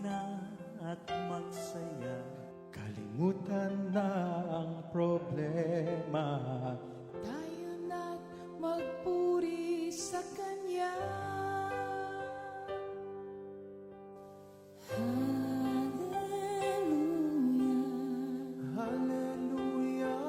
na at magsaya. Kalimutan na ang problema. Tayo na't magpuri sa Kanya. Hallelujah.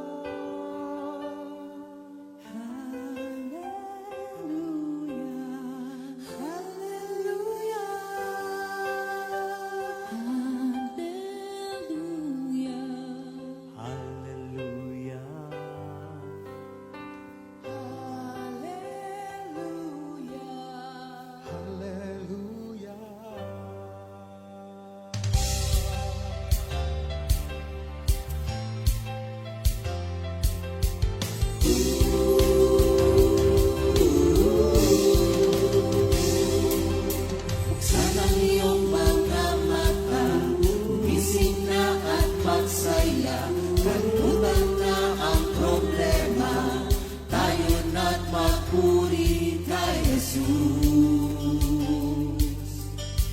Buksan ang iyong mga mata, gumising na at magsaya. Kalimutan na ang problema, tayo na't magpuri kay Jesus.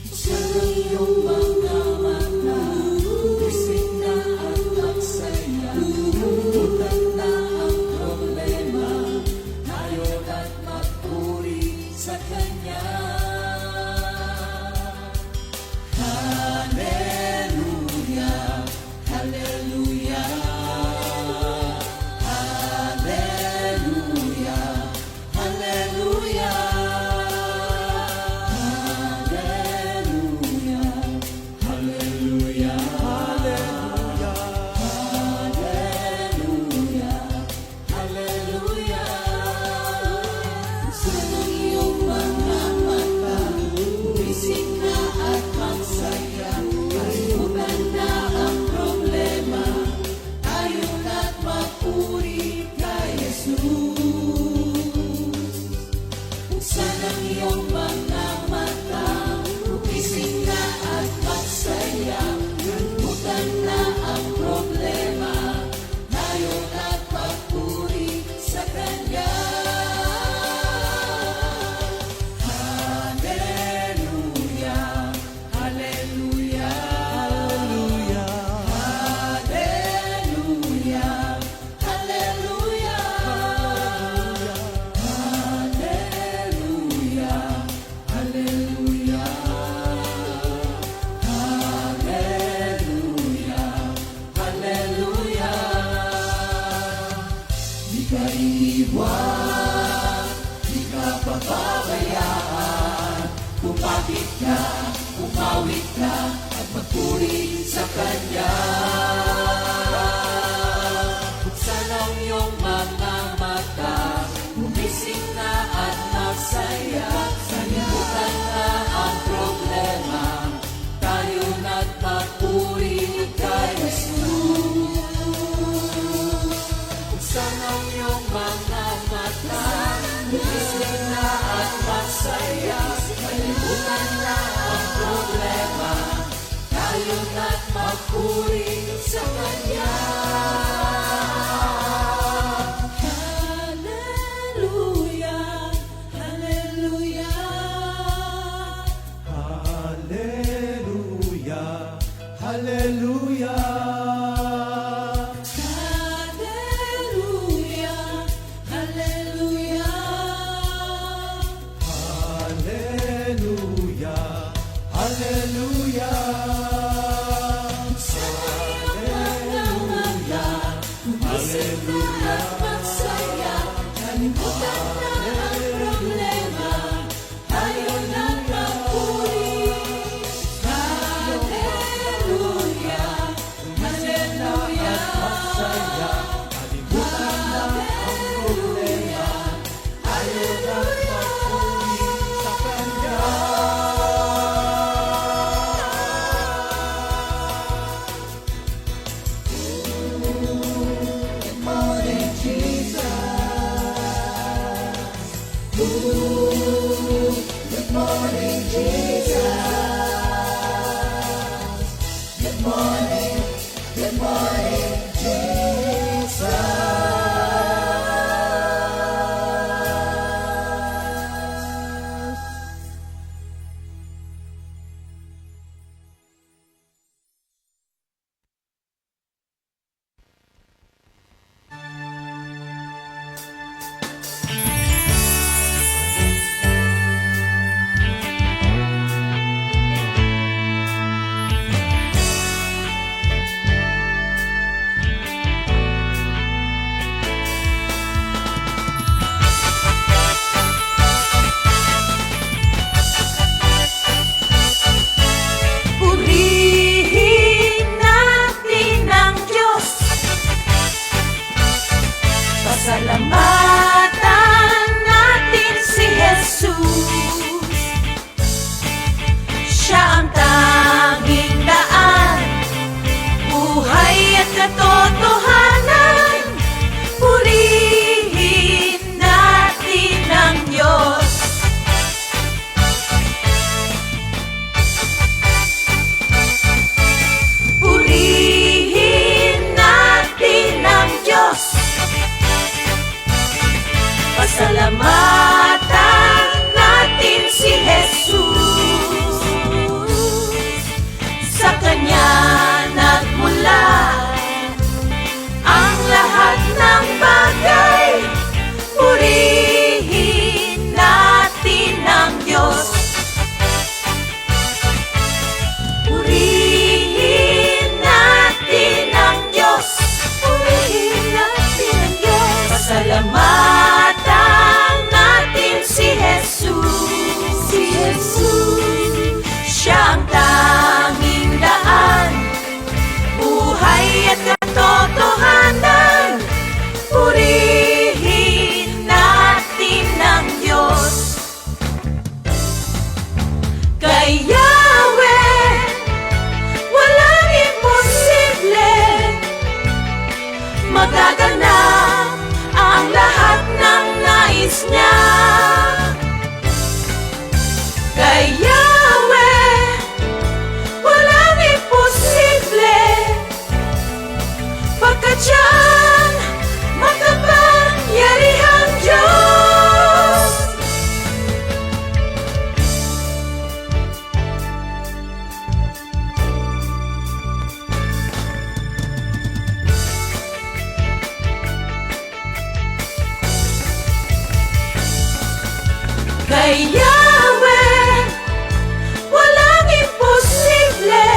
Buksan ang iyong mga mata, gumising na at magsaya. Kalimutan na ang problema, tayo na't magpuri sa Kanya. Hallelujah, hallelujah, hallelujah, hallelujah, hallelujah, hallelujah, hallelujah, hallelujah. Buksan ang iyong mga mata, gumising na at magsaya. Kalimutan na ang problema, tayo na't magpuri kay Jesus. Buksan ang iyong mga mata, gumising na at magsaya. Kalimutan na ang problema, tayo na't magpuri sa Kanya. Hallelujah, hallelujah, hallelujah, hallelujah, hallelujah, hallelujah, hallelujah, hallelujah. Di ka iiwan, di ka pababayaan. Kumapit ka, kumawit ka, at magpuri sa Kanya. Buksan ang iyong mga mata, gumising na at magsaya. Kalimutan na ang problema, tayo na't magpuri kay Jesus. Buksan ang iyong mga mata, gumising na at magsaya. Kalimutan na ang problema, tayo na't magpuri sa Kanya. Hallelujah, hallelujah, Hallelujah. Hallelujah. hallelujah, hallelujah. Hallelujah. Sa iyong mga mata, gumising na at magsaya. Kalimutan na ang problema, tayo na't magpuri. Hallelujah, Kay Yahweh, walang imposible.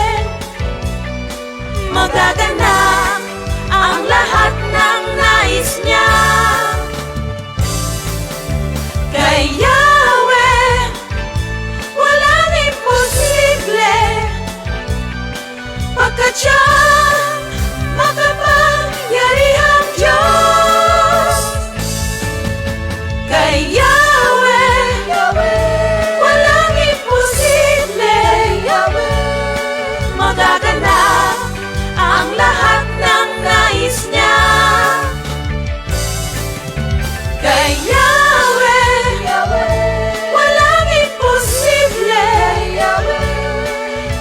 Magaganap ang lahat ng nais niya. Kay Yahweh, walang imposible. Pagkat siyang makapangyarihang Diyos. Kay Yahweh, walang imposible. Magaganap ang lahat ng nais niya. Kay Yahweh, walang imposible.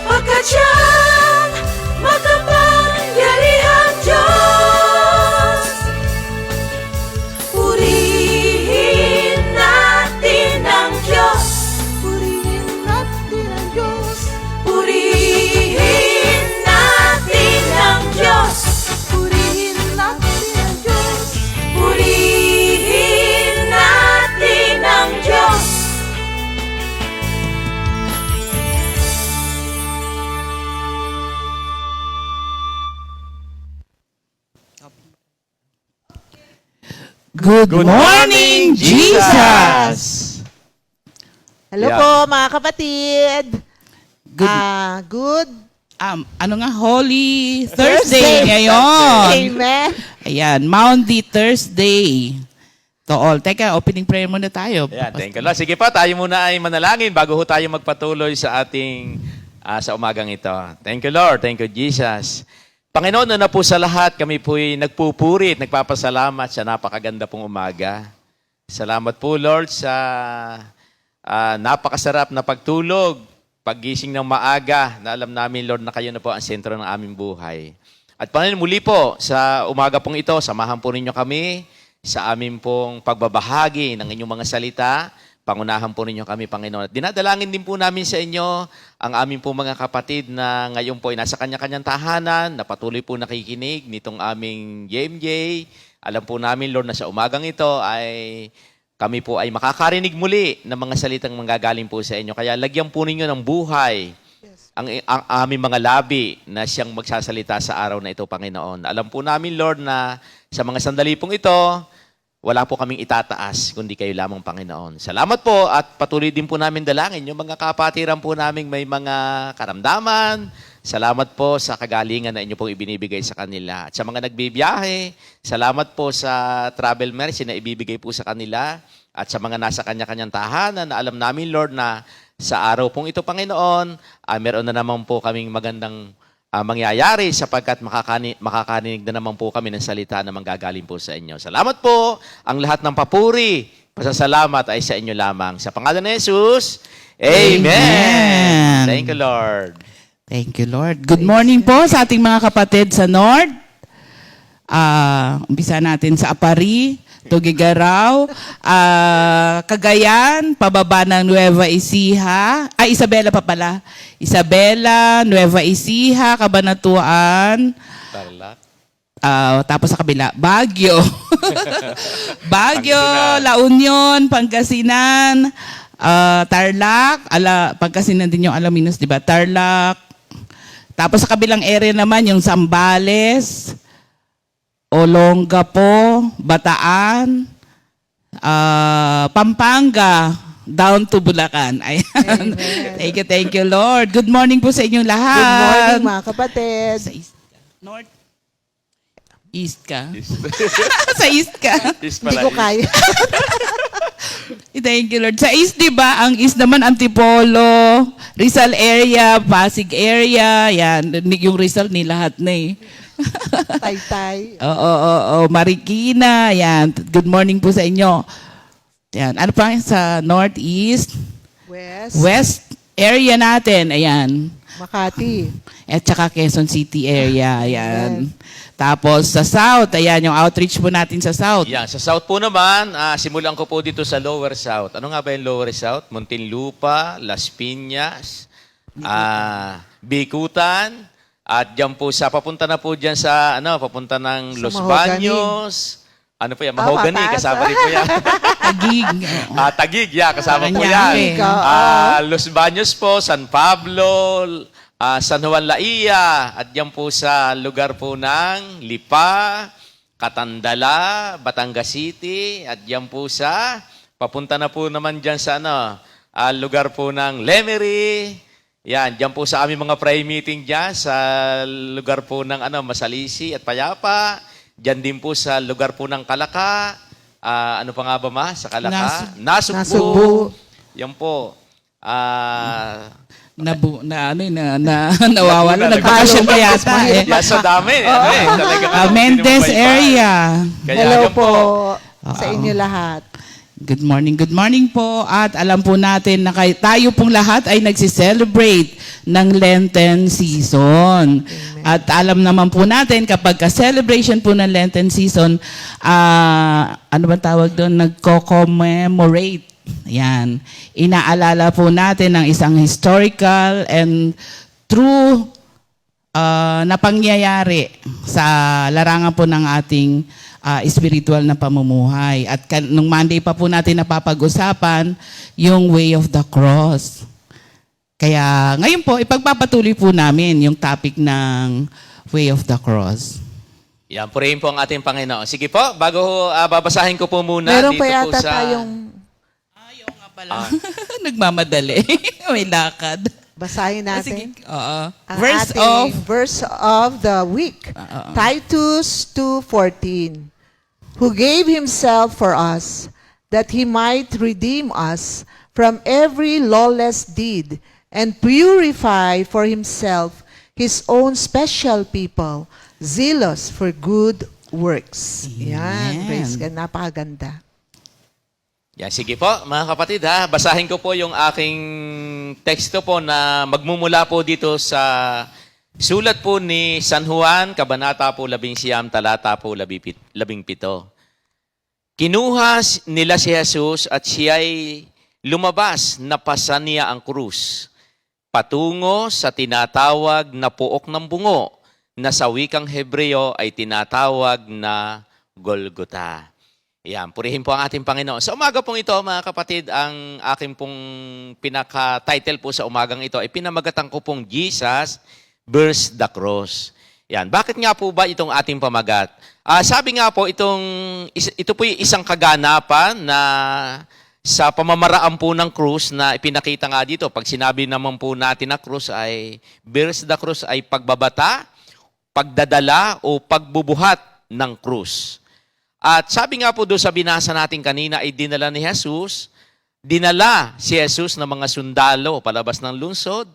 Pagkat siyang makapangyarihang Diyos. Purihin natin ang Diyos. Purihin natin ang Diyos. Purihin natin ang Diyos. Purihin natin ang Diyos. Purihin natin ang Diyos. Good morning, Jesus! Hello Yeah. po mga kapatid. Good Ano nga, Holy Thursday ngayon. Amen. Ayan, Maundy Thursday. To all. Teka, opening prayer muna tayo. Ayan, thank you, Lord. Sige pa, tayo muna ay manalangin bago ho tayo magpatuloy sa ating sa umagang ito. Thank you, Lord. Thank you, Jesus. Panginoon, na po sa lahat, kami po'y nagpupuri at nagpapasalamat sa napakaganda pong umaga. Salamat po, Lord, sa napakasarap na pagtulog, paggising ng maaga, na alam namin, Lord, na kayo na po ang sentro ng aming buhay. At Panginoon, muli po, sa umaga pong ito, samahan po ninyo kami sa aming pong pagbabahagi ng inyong mga salita. Pangunahan po ninyo kami, Panginoon. At dinadalangin din po namin sa inyo ang aming po mga kapatid na ngayon po ay nasa kanya-kanyang tahanan, na patuloy po nakikinig nitong aming JMJ. Alam po namin, Lord, na sa umagang ito ay kami po ay makakarinig muli ng mga salitang manggagaling po sa inyo. Kaya lagyan po ninyo ng buhay ang aming mga labi na siyang magsasalita sa araw na ito, Panginoon. Alam po namin, Lord, na sa mga sandali pong ito, wala po kaming itataas, kundi kayo lamang, Panginoon. Salamat po at patuloy din po namin dalangin yung mga kapatiran po namin may mga karamdaman. Salamat po sa kagalingan na inyo pong ibinibigay sa kanila. At sa mga nagbibiyahe, salamat po sa travel mercy na ibibigay po sa kanila. At sa mga nasa kanya-kanyang tahanan na alam namin, Lord, na sa araw pong ito, Panginoon, meron na naman po kaming magandang mangyayari sapagkat makakarinig na naman po kami ng salita na manggagaling po sa inyo. Salamat po. Ang lahat ng papuri, pasasalamat ay sa inyo lamang. Sa pangalan ni Jesus, Amen. Amen. Thank you, Lord. Thank you, Lord. Good morning po sa ating mga kapatid sa North. Umpisa natin sa Apari, Tugigaraw, Cagayan, pababa ng Nueva Ecija. Isabela pa pala. Isabela, Nueva Ecija, Cabanatuan. Tarlac. Tapos sa kabila, Baguio. Baguio, Pangasinan. La Union, Pangasinan, Tarlac, Pangasinan din yung Alaminos, di ba? Tarlac. Tapos sa kabilang area naman, yung Zambales, Olongapo, Bataan, Pampanga, down to Bulacan. Ayan. Thank you, Lord. Good morning po sa inyong lahat. Good morning mga kapatid. Sa East ka. North? East ka? Sa East ka? Is Hindi pala. ko kaya. Thank you, Lord. Sa East, di ba? Ang East naman, Antipolo, Rizal area, Pasig area. Yan, yung Rizal ni lahat na eh. Taytay. Oo. Marikina, yan. Good morning po sa inyo. Yan. Ano pa sa Northeast? West area natin. Ayan. Makati. At saka Quezon City area. Ayan. Tapos sa South, ayan yung outreach po natin sa South. Yan, sa South po naman, simulan ko po dito sa Lower South. Ano nga ba yung Lower South? Muntinlupa, Las Piñas, Bikutan, at diyan po sa papunta na po diyan sa papunta ng Sa Los Mahogany. Baños, Ano po yan? Mahogany, mataas, kasama rin po yan. Tagig. Tagig, kasama po Paranaque. yan. Los Baños po, San Pablo, San Juan Laia, at yan po sa lugar po ng Lipa, Katandala, Batangas City, at yan po sa, papunta na po naman dyan sa lugar po ng Lemery. Yan, dyan po sa aming mga prayer meeting dyan, sa lugar po ng Masalisi at Payapa. Dyan din po sa lugar po ng Kalaka. Ano pa nga ba ma? Sa Kalaka? Nasugbu. Nasugbu. Yan po. Nawawala. Nagpapasyon pa yata. Yan sa dami. Mendez area. Hello po sa inyo lahat. Good morning po. At alam po natin na tayo pong lahat ay nagsiselebrate ng Lenten season. Amen. At alam naman po natin kapag ka-celebration po ng Lenten season, ano ba tawag doon? Nagko-commemorate. Yan. Inaalala po natin ang isang historical and true na pangyayari sa larangan po ng ating spiritual na pamumuhay. At nung Monday pa po natin napapag-usapan yung way of the cross. Kaya ngayon po, ipagpapatuloy po namin yung topic ng way of the cross. Yan, purihin po ang ating Panginoon. Sige po, bago babasahin ko po muna Meron dito pa po yata sa... tayong Ayaw nga pala. Nagmamadali. May lakad. basahin natin. Sige. Oo. Ang Verse ating of... verse of the week. Titus 2:14. Who gave himself for us, that he might redeem us from every lawless deed, and purify for himself his own special people, zealous for good works. Yan, praise God. Napakaganda. Yan, sige po, mga kapatid basahin ko po yung aking teksto po na magmumula po dito sa sulat po ni San Juan, Kabanata po 11, talata po 17. Kinuha nila si Jesus at siya'y lumabas, napasan niya ang krus, patungo sa tinatawag na puok ng bungo, na sa wikang Hebreo ay tinatawag na Golgota. Yan, purihin po ang ating Panginoon. Sa umaga pong ito, mga kapatid, ang aking pong pinaka-title po sa umagang ito ay pinamagatan ko pong Jesus bears the cross. Yan, bakit nga po ba itong ating pamagat? Sabi nga po, ito po yung isang kaganapan na sa pamamaraan po ng krus na ipinakita nga dito. Pag sinabi naman po natin na krus ay, bears the cross ay pagbabata, pagdadala o pagbubuhat ng krus. At sabi nga po doon sa binasa natin kanina ay dinala si Jesus ng mga sundalo palabas ng lungsod,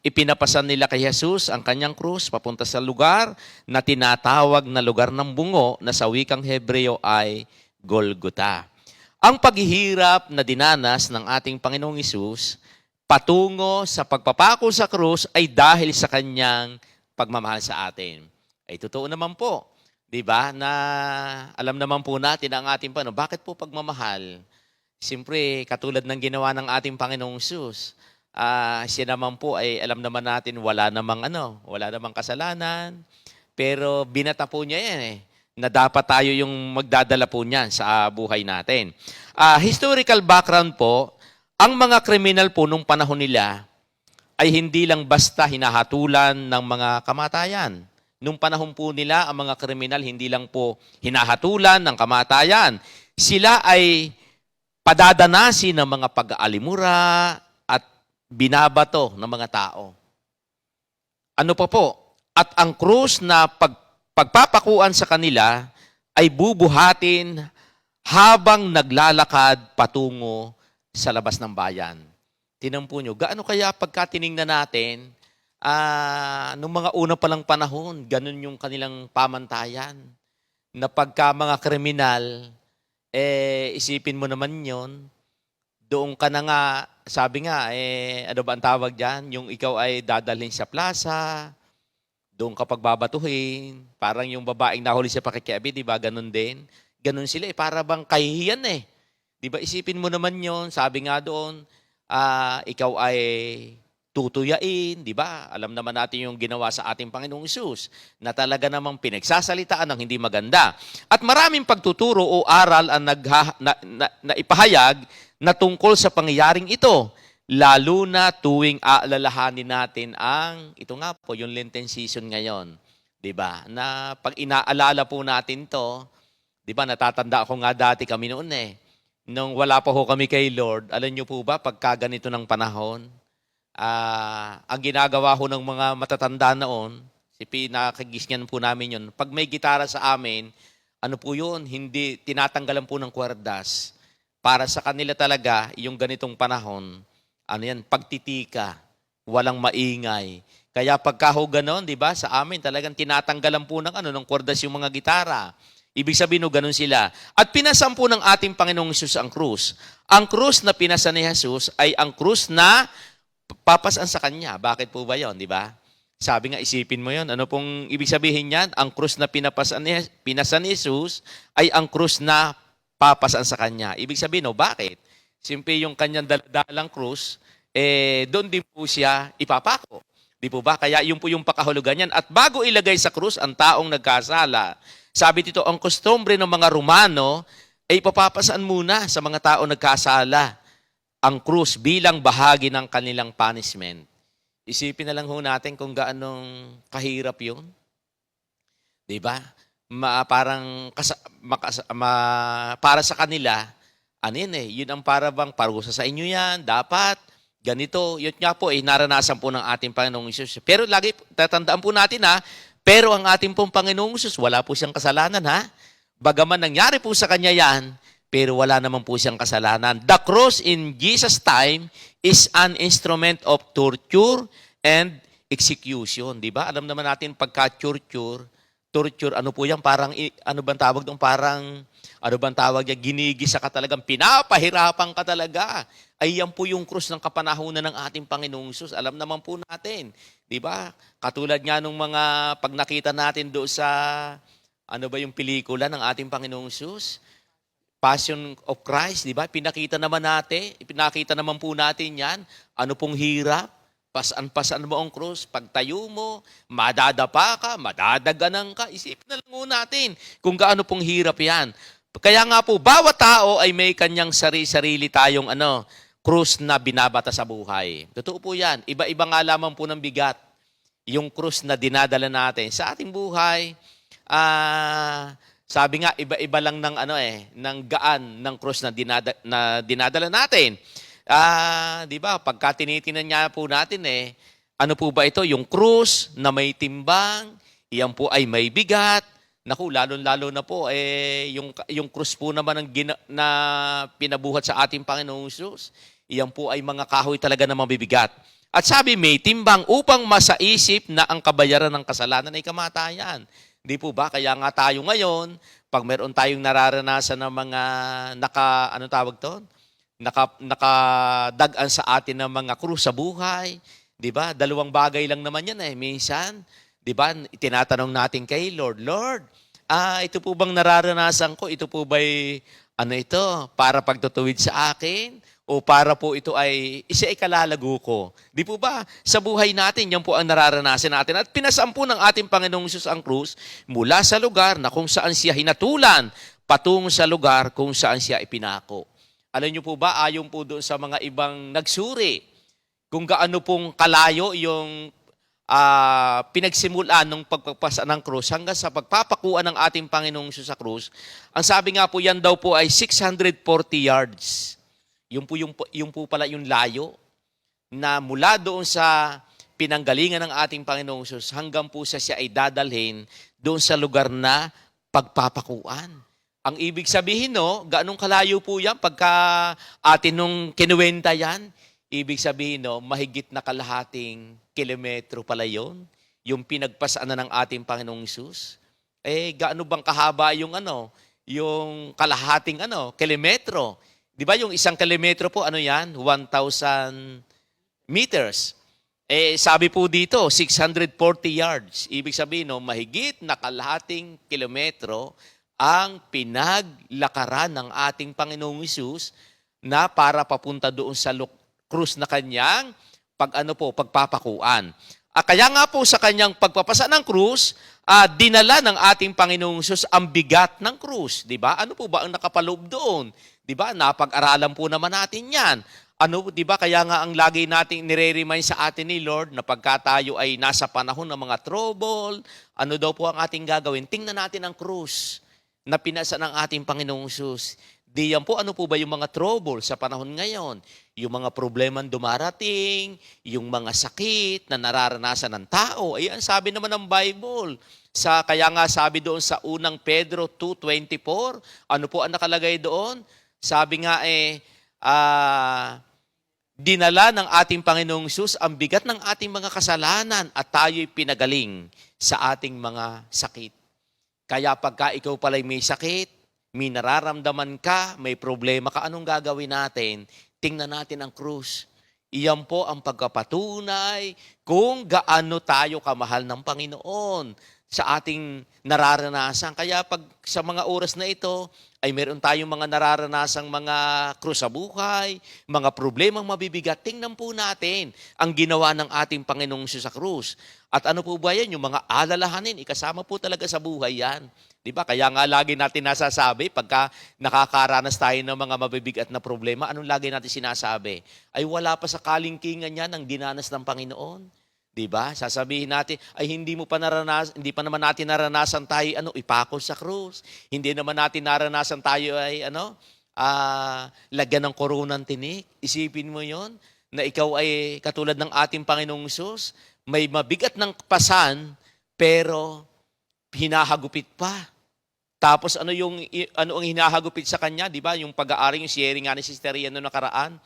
ipinapasan nila kay Jesus ang kanyang krus papunta sa lugar na tinatawag na lugar ng bungo na sa wikang Hebreo ay Golgota. Ang paghihirap na dinanas ng ating Panginoong Hesus patungo sa pagpapako sa krus ay dahil sa kanyang pagmamahal sa atin. Ay totoo naman po. Diba? Na alam naman po natin ang ating bakit po pagmamahal? Siyempre, katulad ng ginawa ng ating Panginoong Hesus, siya naman po ay alam naman natin wala namang kasalanan, pero binata po niya yan na dapat tayo yung magdadala po niyan sa buhay natin. Historical background po, ang mga kriminal po nung panahon nila ay hindi lang basta hinahatulan ng mga kamatayan. Nung panahon po nila, ang mga kriminal hindi lang po hinahatulan ng kamatayan. Sila ay padadanasin ng mga pag-aalimura at binabato ng mga tao. Ano pa po? At ang krus na pagpapakuan sa kanila ay bubuhatin habang naglalakad patungo sa labas ng bayan. Tinampo nyo, gaano kaya pagka tiningnan natin, nung mga una palang panahon, ganun yung kanilang pamantayan. Na pagka mga kriminal, isipin mo naman yon, doon ka na nga, sabi nga, ano ba ang tawag dyan? Yung ikaw ay dadalhin sa plaza, doon ka pagbabatuhin, parang yung babaeng nahuli sa pakikiabi, di ba? Ganun din. Ganun sila, para bang kahihiyan Di ba? Isipin mo naman yon, sabi nga doon, ikaw ay tutuyain, di ba? Alam naman natin yung ginawa sa ating Panginoong Hesus na talaga namang pinagsasalitaan ng hindi maganda. At maraming pagtuturo o aral ang na ipahayag na tungkol sa pangyayaring ito, lalo na tuwing aalalahanin natin ito nga po, yung Lenten season ngayon. Di ba? Na pag inaalala po natin to, di ba, natatanda ako nga dati kami noon nung wala pa ho kami kay Lord, alam niyo po ba, pagka ganito ng panahon, ang ginagawa ho ng mga matatanda noon, pinakagisnan po namin yun, pag may gitara sa amin, ano po yun, hindi tinatanggalan po ng kwerdas. Para sa kanila talaga, yung ganitong panahon, pagtitika, walang maingay. Kaya pagka ho ganon, di ba, sa amin talagang tinatanggalan po ng kwerdas yung mga gitara. Ibig sabihin, ganun sila. At pinasan po ng ating Panginoong Hesus ang krus. Ang krus na pinasan ni Jesus ay ang krus na papasan sa Kanya. Bakit po ba yon, di ba? Sabi nga, isipin mo yon. Ano pong ibig sabihin niyan? Ang krus na pinasan ni Jesus ay ang krus na papasan sa Kanya. Ibig sabihin, bakit? Simple yung Kanyang daladalang krus, doon din po siya ipapako. Di po ba? Kaya yun po yung pakahulugan niyan. At bago ilagay sa krus ang taong nagkasala, sabi dito, ang kostumbre ng mga Romano ay ipapapasaan muna sa mga tao nagkasala ang krus bilang bahagi ng kanilang punishment. Isipin na lang ho natin kung gaanong kahirap yun. Diba? Para sa kanila, yun ang para bang parusa sa inyo yan, dapat, ganito. Yun nga po, naranasan po ng ating Panginoong Hesus. Pero lagi, tatandaan po natin pero ang ating pong Panginoong Hesus, wala po siyang kasalanan Bagaman nangyari po sa Kanya yan, pero wala naman po siyang kasalanan. The cross in Jesus' time is an instrument of torture and execution. Di ba? Alam naman natin torture, ano po yan? Parang, ano bang tawag doon? Parang, ano bang tawag yan? Ginigisa ka talagang, pinapahirapan ka talaga. Ay yan po yung krus ng kapanahunan ng ating Panginoong Hesus. Alam naman po natin. Di ba? Katulad nga nung mga pag nakita natin doon sa, yung pelikula ng ating Panginoong Hesus? Passion of Christ, di ba? Pinakita naman po natin yan. Ano pong hirap? Pasan-pasan mo ang krus. Pagtayo mo, madadapa ka, madadaganan ka. Isipin na lang mo natin kung gaano pong hirap yan. Kaya nga po, bawat tao ay may kanyang sarili tayong krus na binabata sa buhay. Totoo po yan. Iba-iba nga lamang po ng bigat. Yung krus na dinadala natin sa ating buhay, sabi nga, iba-iba lang ng gaan ng krus na dinadala natin. Di ba? Pagka tinitinan niya po natin, ano po ba ito? Yung krus na may timbang, iyan po ay may bigat. Naku, lalo na po, yung krus po naman na pinabuhat sa ating Panginoong Hesus, iyan po ay mga kahoy talaga na mabibigat. At sabi, may timbang upang masaisip na ang kabayaran ng kasalanan ay kamatayan. Di po ba? Kaya nga tayo ngayon, pag meron tayong nararanasan ng mga nakadagan sa atin ng mga krus sa buhay, di ba? Dalawang bagay lang naman yan Minsan, di ba, tinatanong natin kay Lord, Lord, ito po bang nararanasan ko? Ito po ba'y, para pagtutuwid sa akin? O para po ito ay ikalalago ko. Di po ba? Sa buhay natin, yan po ang nararanasan natin. At pinasampu ng ating Panginoong Hesus ang krus mula sa lugar na kung saan siya hinatulan, patungo sa lugar kung saan siya ipinako. Alam niyo po ba, ayon po doon sa mga ibang nagsuri, kung gaano pong kalayo yung pinagsimulan ng pagpapasa ng krus hanggang sa pagpapakuan ng ating Panginoong Hesus sa krus, ang sabi nga po yan daw po ay 640 yards. Yung po pala yung layo na mula doon sa pinanggalingan ng ating Panginoong Hesus hanggang po siya ay dadalhin doon sa lugar na pagpapakuan. Ang ibig sabihin, gaanong kalayo po yan pagka atin nung kinuwenta yan? Ibig sabihin, mahigit na kalahating kilometro pala yon, yung pinagpasaan na ng ating Panginoong Hesus. Gaano bang kahaba yung yung kalahating kilometro? Di ba yung 1 kilometro po, 1,000 meters. Sabi po dito, 640 yards. Ibig sabihin, mahigit na kalahating kilometro ang pinaglakaran ng ating Panginoong Hesus na para papunta doon sa krus na kanyang pagpapakuan. Kaya nga po sa kanyang pagpapasa ng krus, dinala ng ating Panginoong Hesus ang bigat ng krus. Diba? Ano po ba ang nakapaloob doon? Diba? Napag-aralan po naman natin yan. Diba? Kaya nga ang lagi nating nire-remind sa atin ni Lord na pagka tayo ay nasa panahon ng mga trouble, ano daw po ang ating gagawin? Tingnan natin ang krus na pinasa ng ating Panginoong Hesus. Diyan po, ano po ba yung mga trouble sa panahon ngayon? Yung mga problemang dumarating, yung mga sakit na nararanasan ng tao. Ayan, sabi naman ng Bible. Kaya nga sabi doon sa unang Pedro 2:24, ano po ang nakalagay doon? Sabi nga dinala ng ating Panginoong Hesus ang bigat ng ating mga kasalanan at tayo'y pinagaling sa ating mga sakit. Kaya pagka ikaw pala'y may sakit, may nararamdaman ka, may problema ka, anong gagawin natin? Tingnan natin ang krus. Iyan po ang pagkapatunay kung gaano tayo kamahal ng Panginoon sa ating nararanasan. Kaya pag sa mga oras na ito, ay meron tayong mga nararanasang mga krus sa buhay, mga problemang mabibigat. Tingnan po natin ang ginawa ng ating Panginoong Hesus sa krus. At ano po ba yan? Yung mga alalahanin, ikasama po talaga sa buhay yan. Diba? Kaya nga lagi natin nasasabi, pagka nakakaranas tayo ng mga mabibigat na problema, anong lagi natin sinasabi? Ay wala pa sa kalingkingan yan ang dinanas ng Panginoon. Diba? Sasabihin natin, ay hindi pa naman natin naranasan tayo ipako sa krus. Hindi naman natin naranasan tayo ay lagyan ng koronang tinik. Isipin mo yon na ikaw ay katulad ng ating Panginoong Hesus, may mabigat ng pasan, pero hinahagupit pa. Tapos ano ang hinahagupit sa kanya, 'di ba? Yung pag-aari, yung sharing nga ni Sister Ian noong nakaraan.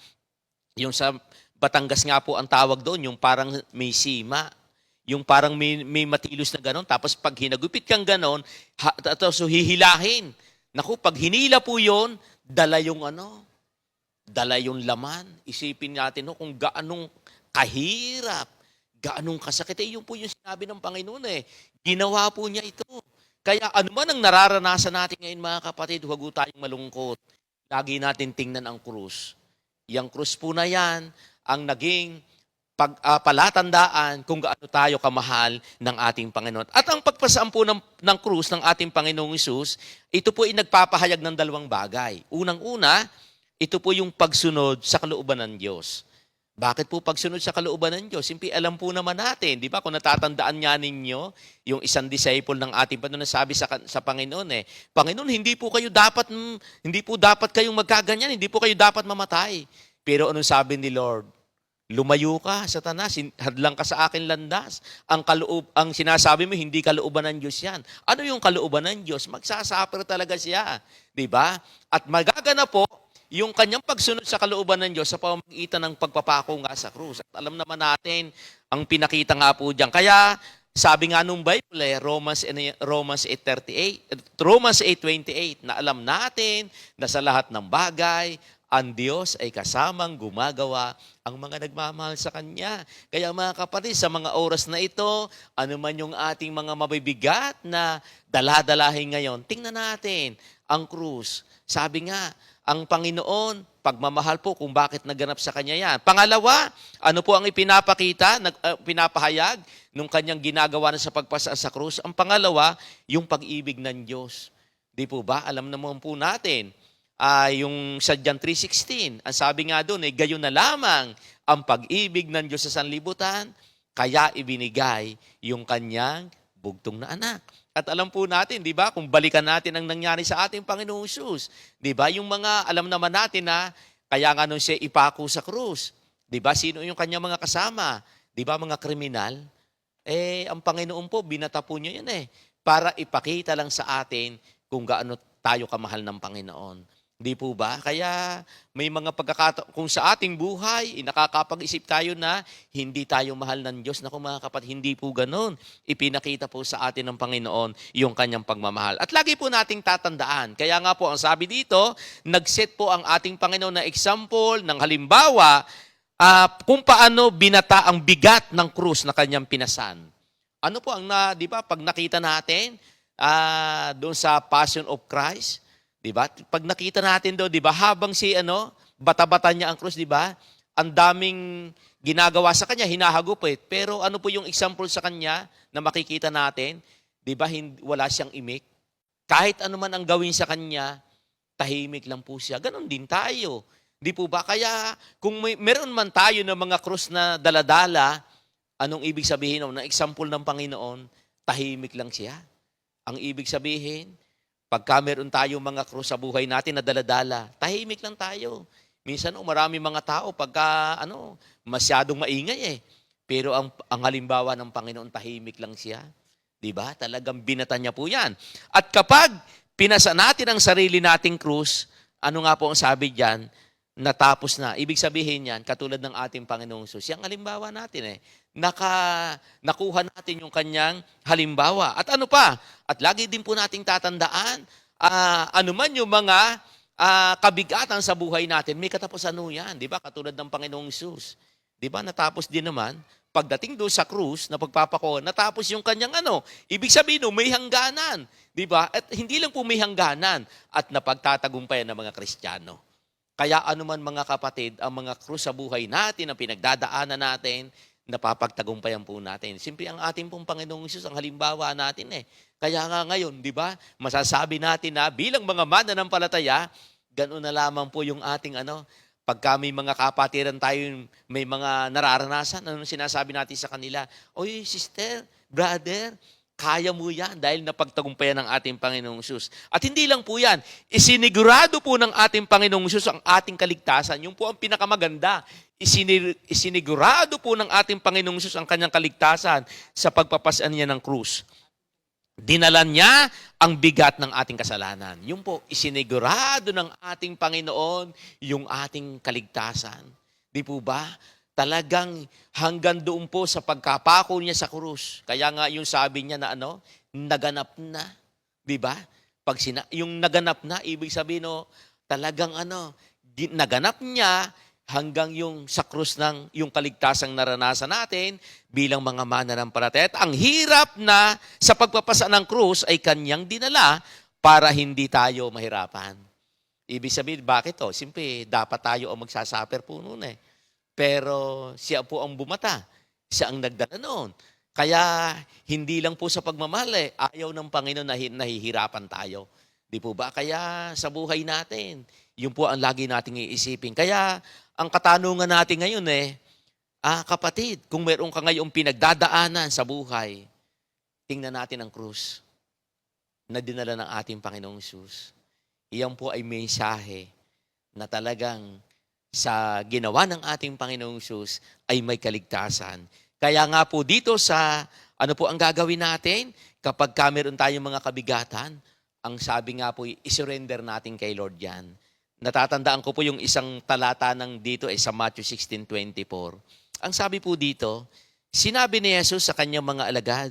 Yung sa Batangas nga po ang tawag doon, yung parang may sima. Yung parang may matilos na ganon. Tapos pag hinagupit kang ganon, so hihilahin. Naku, pag hinila po 'yon, dala yung laman. Isipin natin kung gaanong kahirap, gaanong kasakit. Yun po yung sinabi ng Panginoon Ginawa po niya ito. Kaya ano man ang nararanasan natin ngayon mga kapatid, huwag tayong malungkot. Lagi natin tingnan ang krus. Yang krus po na yan, ang naging palatandaan kung gaano tayo kamahal ng ating Panginoon. At ang pagpasaan po ng krus ng ating Panginoong Hesus, ito po ay nagpapahayag ng dalawang bagay. Unang-una, ito po yung pagsunod sa kalooban ng Diyos. Bakit po pagsunod sa kalooban ng Diyos? Simple, alam po naman natin, di ba? Kung natatandaan nga ninyo, yung isang disciple ng ating Panginoon na sabi sa Panginoon Panginoon, hindi po dapat kayong magkaganyan, hindi po kayo dapat mamatay. Pero anong sabi ni Lord? Lumayo ka, Satanas, hadlang ka sa akin landas. Ang sinasabi mo, hindi kalooban ng Diyos yan. Ano yung kalooban ng Diyos? Magsasuffer talaga siya. Di ba? At magaganap po, yung kanyang pagsunod sa kalooban ng Diyos sa pamamagitan ng pagpapako nga sa krus. At alam naman natin, ang pinakita nga po diyan. Kaya, sabi nga nung Bible, Romans 8:28, na alam natin na sa lahat ng bagay, ang Diyos ay kasamang gumagawa ang mga nagmamahal sa Kanya. Kaya mga kapatid, sa mga oras na ito, ano man yung ating mga mabibigat na daladalahin ngayon, tingnan natin ang krus. Sabi nga, ang Panginoon, pagmamahal po kung bakit naganap sa Kanya yan. Pangalawa, ano po ang pinapahayag nung Kanyang ginagawa na sa pagpasa sa krus? Ang pangalawa, yung pag-ibig ng Diyos. Di po ba? Alam naman po natin, yung sa John 3:16, ang sabi nga doon, gayon na lamang ang pag-ibig ng Diyos sa sanlibutan, kaya ibinigay yung Kanyang bugtong na anak. At alam po natin, di ba, kung balikan natin ang nangyari sa ating Panginoong Hesus, di ba, yung mga, alam naman natin na, kaya nga nung siya ipako sa krus, di ba, sino yung kanyang mga kasama? Di ba, mga kriminal? Ang Panginoon po, binata po niya yan para ipakita lang sa atin kung gaano tayo kamahal ng Panginoon. Di po ba? Kaya may mga pagkakataon, kung sa ating buhay, nakakapag-isip tayo na hindi tayo mahal ng Diyos. Naku mga kapatid, hindi po ganun. Ipinakita po sa atin ng Panginoon yung kanyang pagmamahal. At lagi po nating tatandaan. Kaya nga po, ang sabi dito, nag-set po ang ating Panginoon na example, ng halimbawa, kung paano binata ang bigat ng krus na kanyang pinasan. Ano po ang, di ba, pag nakita natin, doon sa Passion of Christ, di ba? Pag nakita natin doon, di ba, habang bata-bata niya ang krus, di ba? ang daming ginagawa sa kanya, hinahagupit. Pero ano po yung example sa kanya na makikita natin? Di ba, wala siyang imik? Kahit ano man ang gawin sa kanya, tahimik lang po siya. Ganon din tayo. Di po ba? Kaya kung meron man tayo ng mga krus na daladala, anong ibig sabihin ng example ng Panginoon? Tahimik lang siya. Ang ibig sabihin, pagka meron tayo mga krus sa buhay natin na daladala, tahimik lang tayo. Minsan, marami mga tao pagka masyadong maingay eh. Pero ang halimbawa ng Panginoon, tahimik lang siya. Diba? Talagang binata niya po yan. At kapag pinasa natin ang sarili nating krus, ano nga po ang sabi diyan? Natapos na. Ibig sabihin yan, katulad ng ating Panginoong Jesus, yung halimbawa natin eh. Nakuha natin yung kanyang halimbawa. At ano pa? At lagi din po nating tatandaan, ano man yung mga kabigatan sa buhay natin, may katapusan yan. Di ba? Katulad ng Panginoong Jesus. Di ba? Natapos din naman. Pagdating doon sa krus, na pagpapako, natapos yung kanyang Ibig sabihin, may hangganan. Di ba? At hindi lang po may hangganan at napagtatagumpayan ng mga Kristiyano. Kaya anuman mga kapatid, ang mga krus sa buhay natin, ang pinagdadaanan natin, napapagtagumpayan po natin. Simple ang ating pong Panginoong Jesus, ang halimbawa natin eh. Kaya nga ngayon, di ba, masasabi natin na bilang mga mananampalataya, ganoon na lamang po yung ating pagka may mga kapatiran tayo, may mga nararanasan, anong sinasabi natin sa kanila? Oy, sister, brother, kaya mo yan dahil napagtagumpayan ng ating Panginoong Jesus. At hindi lang po yan, isinigurado po ng ating Panginoong Jesus ang ating kaligtasan. Yung po ang pinakamaganda. Isinigurado po ng ating Panginoong Jesus ang kanyang kaligtasan sa pagpapasan niya ng krus. Dinala niya ang bigat ng ating kasalanan. Yung po, isinigurado ng ating Panginoon yung ating kaligtasan. Di po ba? Talagang hanggang doon po sa pagkapako niya sa krus. Kaya nga yung sabi niya na naganap na. Di ba? Yung naganap na, ibig sabihin talagang naganap niya hanggang yung sa krus ng yung kaligtasang naranasan natin bilang mga mananampalataya. At ang hirap na sa pagpapasa ng krus ay kanyang dinala para hindi tayo mahirapan. Ibig sabihin, bakit Siyempre, dapat tayo ang magsasuffer po noon eh. Pero siya po ang bumata. Siya ang nagdala noon. Kaya hindi lang po sa pagmamahal ayaw ng Panginoon na nahihirapan tayo. Di po ba? Kaya sa buhay natin, yun po ang lagi nating iisipin. Kaya ang katanungan natin ngayon kapatid, kung meron ka ngayong pinagdadaanan sa buhay, tingnan natin ang krus na dinala ng ating Panginoong Jesus. Iyan po ay mensahe na talagang sa ginawa ng ating Panginoong Jesus ay may kaligtasan. Kaya nga po dito sa ano po ang gagawin natin kapag meron tayong mga kabigatan, ang sabi nga po, isurrender natin kay Lord yan. Natatandaan ko po yung isang talata ng dito sa Matthew 16:24. Ang sabi po dito, sinabi ni Jesus sa kanyang mga alagad,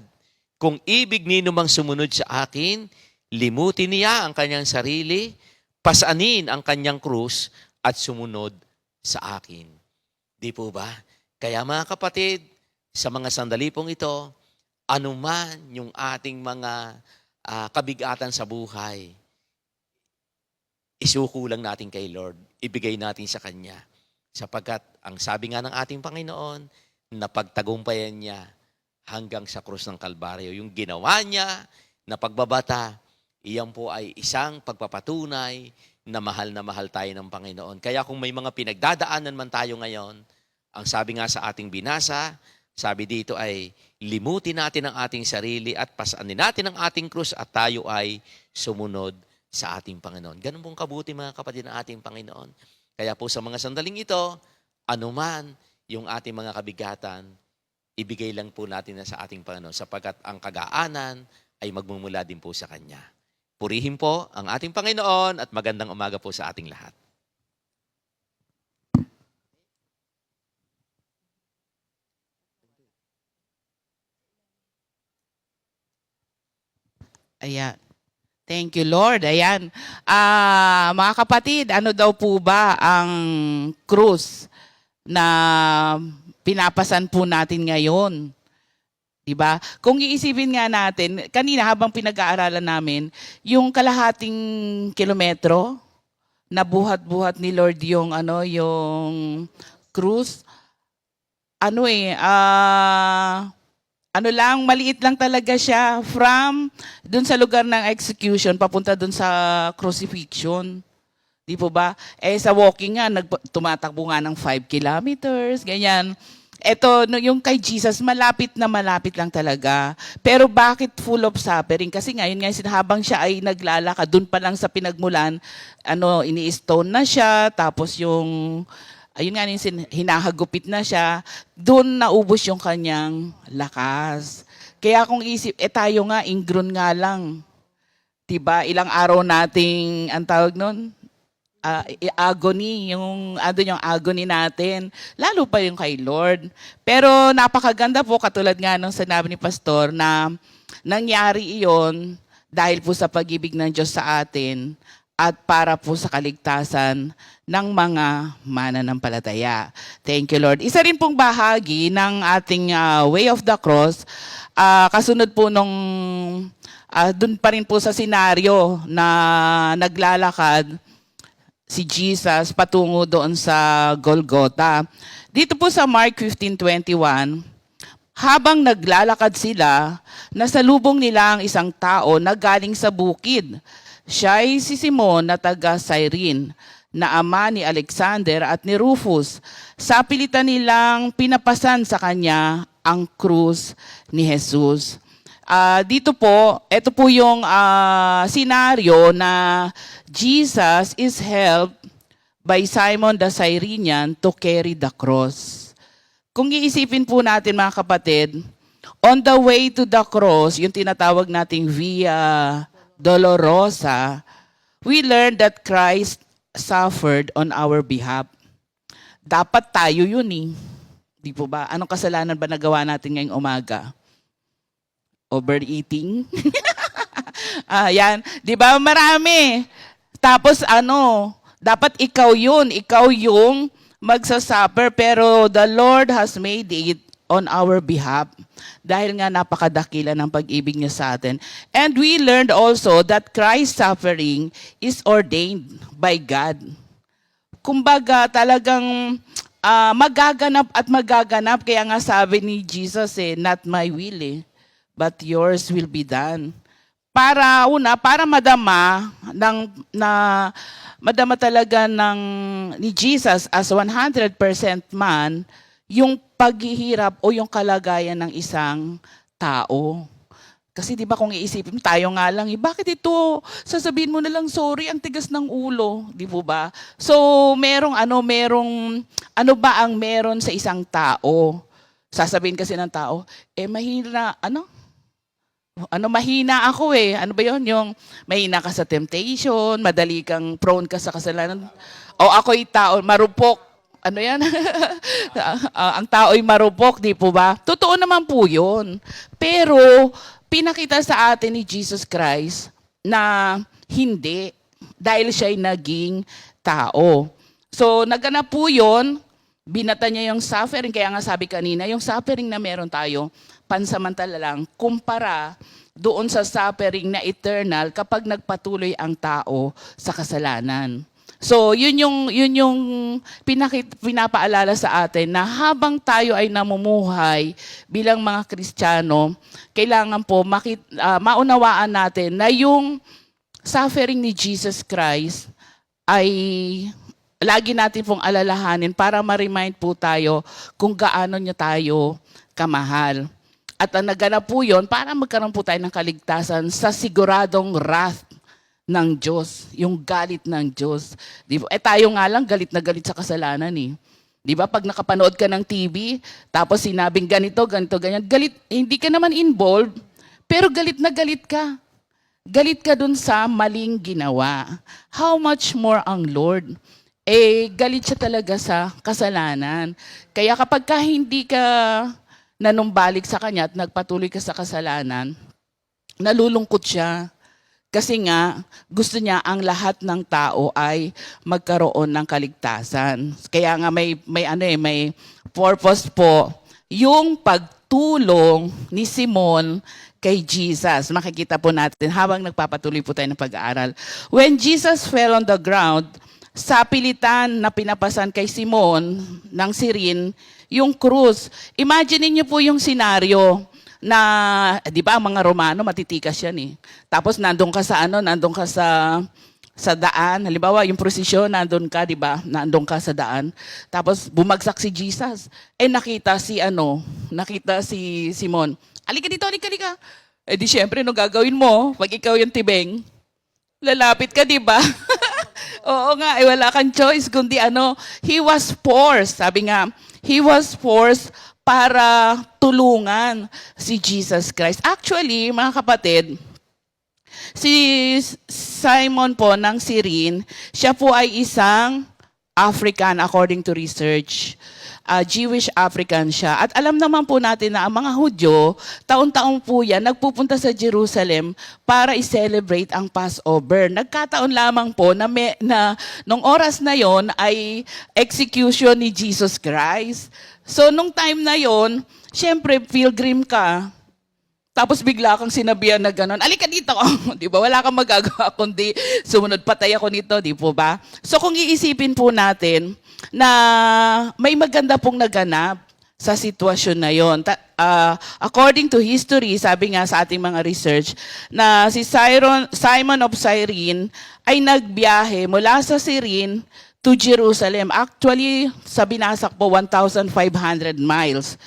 kung ibig ninyo mang sumunod sa akin, limutin niya ang kanyang sarili, pasanin ang kanyang krus, at sumunod sa akin. Di po ba? Kaya mga kapatid, sa mga sandali pong ito, anuman yung ating mga kabigatan sa buhay, isuko lang natin kay Lord, ibigay natin sa Kanya. Sapagkat ang sabi nga ng ating Panginoon, napagtagumpayan niya hanggang sa krus ng Kalbaryo. Yung ginawa niya na pagbabata, iyan po ay isang pagpapatunay na mahal tayo ng Panginoon. Kaya kung may mga pinagdadaanan man tayo ngayon, ang sabi nga sa ating binasa, sabi dito ay limutin natin ang ating sarili at pasanin natin ang ating krus at tayo ay sumunod sa ating Panginoon. Ganun pong kabuti mga kapatid ng ating Panginoon. Kaya po sa mga sandaling ito, anuman yung ating mga kabigatan, ibigay lang po natin na sa ating Panginoon sapagkat ang kagaanan ay magmumula din po sa Kanya. Purihin po ang ating Panginoon at magandang umaga po sa ating lahat. Ayan. Thank you, Lord. Ayan. Mga kapatid, ano daw po ba ang krus na pinapasan po natin ngayon? Diba? Kung iisipin nga natin, kanina habang pinag-aaralan namin, yung kalahating kilometro, nabuhat-buhat ni Lord yung krus, maliit lang talaga siya from dun sa lugar ng execution papunta dun sa crucifixion. Di po ba? Sa walking nga, tumatakbo nga ng 5 kilometers, ganyan. Ito, yung kay Jesus, malapit lang talaga. Pero bakit full of suffering? Kasi ngayon nga, habang siya ay naglalakad, dun pa lang sa pinagmulan, ini-stone na siya, tapos ayun nga, hinahagupit na siya, doon naubos yung kanyang lakas. Kaya kung isip, tayo nga, ingron nga lang. Diba? Ilang araw nating, ang tawag nun, agony, yung agony natin, lalo pa yung kay Lord. Pero napakaganda po, katulad nga nung sinabi ni Pastor, na nangyari iyon dahil po sa pag-ibig ng Diyos sa atin at para po sa kaligtasan ng mga mananampalataya. Thank you, Lord. Isa rin pong bahagi ng ating Way of the Cross, kasunod po nung dun pa rin po sa senaryo na naglalakad si Jesus patungo doon sa Golgotha. Dito po sa Mark 15:21, habang naglalakad sila, nasalubong nila ang isang tao na galing sa bukid. Siya ay si Simon na taga Cyrene, na ama ni Alexander at ni Rufus. Sa pilitan nilang pinapasan sa kanya ang krus ni Jesus. Dito po, ito po yung senaryo na Jesus is helped by Simon the Cyrenian to carry the cross. Kung iisipin po natin mga kapatid, on the way to the cross, yung tinatawag nating Via Dolorosa, we learned that Christ suffered on our behalf. Dapat tayo yun eh. Di po ba? Anong kasalanan ba nagawa natin ngayong umaga? Overeating. Yan. Di ba? Marami. Tapos dapat ikaw yung magsasuffer, pero the Lord has made it on our behalf dahil nga napakadakila ng pag-ibig niya sa atin. And we learned also that Christ's suffering is ordained by God. Kumbaga talagang magaganap, kaya nga sabi ni Jesus not my will but yours will be done. Para madama talaga ni Jesus as 100% man yung paghihirap o yung kalagayan ng isang tao. Kasi di ba kung iisipin, tayo nga lang, bakit ito? Sasabihin mo na lang, sorry, ang tigas ng ulo. Di po ba? So, ano ba ang meron sa isang tao? Sasabihin kasi ng tao, mahina ako eh. Ano ba yun? Yung mahina ka sa temptation, madali kang prone ka sa kasalanan. O ako'y tao, marupok. Ano yan? Ang tao'y marupok, di po ba? Totoo naman po yun. Pero, pinakita sa atin ni Jesus Christ na hindi. Dahil siya'y naging tao. So, naganap po yun. Binata niya yung suffering. Kaya nga sabi kanina, yung suffering na meron tayo, pansamantala lang, kumpara doon sa suffering na eternal kapag nagpatuloy ang tao sa kasalanan. So, yun yung pinapaalala sa atin na habang tayo ay namumuhay bilang mga Kristiyano, kailangan po maunawaan natin na yung suffering ni Jesus Christ ay lagi natin pong alalahanin para ma-remind po tayo kung gaano niya tayo kamahal. At ang naganap po yun para magkaroon po tayo ng kaligtasan sa siguradong wrath ng Diyos, yung galit ng Diyos. Di ba? Tayo nga lang galit na galit sa kasalanan eh. Di ba? Pag nakapanood ka ng TV, tapos sinabing ganito, ganyan, galit, hindi ka naman involved, pero galit na galit ka. Galit ka dun sa maling ginawa. How much more ang Lord? Galit siya talaga sa kasalanan. Kaya kapag hindi ka nanumbalik sa Kanya at nagpatuloy ka sa kasalanan, nalulungkot siya. Kasi nga, gusto niya ang lahat ng tao ay magkaroon ng kaligtasan. Kaya nga may purpose po yung pagtulong ni Simon kay Jesus. Makikita po natin habang nagpapatuloy po tayo ng pag-aaral. When Jesus fell on the ground, sa pilitan na pinapasan kay Simon ng Cyrene, yung krus. Imagine niyo po yung senaryo na, di ba, ang mga Romano, matitikas yan eh. Tapos nandun ka sa sa daan. Halimbawa, yung prosesyon, nandun ka, di ba? Nandun ka sa daan. Tapos bumagsak si Jesus. Nakita si Simon. Alika dito, alika. Di syempre, no gagawin mo? Pag ikaw yung tibeng, lalapit ka, di ba? Oo nga, wala kang choice, kundi he was forced. Sabi nga, he was forced para tulungan si Jesus Christ. Actually, mga kapatid, si Simon po ng Cyrene, siya po ay isang African according to research. Jewish African siya. At alam naman po natin na ang mga Hudyo, taon-taon po yan, nagpupunta sa Jerusalem para i-celebrate ang Passover. Nagkataon lamang po na nung oras na yon ay execution ni Jesus Christ. So nung time na yon, syempre pilgrim ka. Tapos bigla kang sinabihan na gano'n, alika dito. Di ba? Wala kang magagawa kundi sumunod, patay ako nito. Di po ba? So kung iisipin po natin na may maganda pong naganap sa sitwasyon na yon. According to history, sabi nga sa ating mga research, na si Simon of Cyrene ay nagbiyahe mula sa Cyrene to Jerusalem. Actually, sa binasak po, 1,500 miles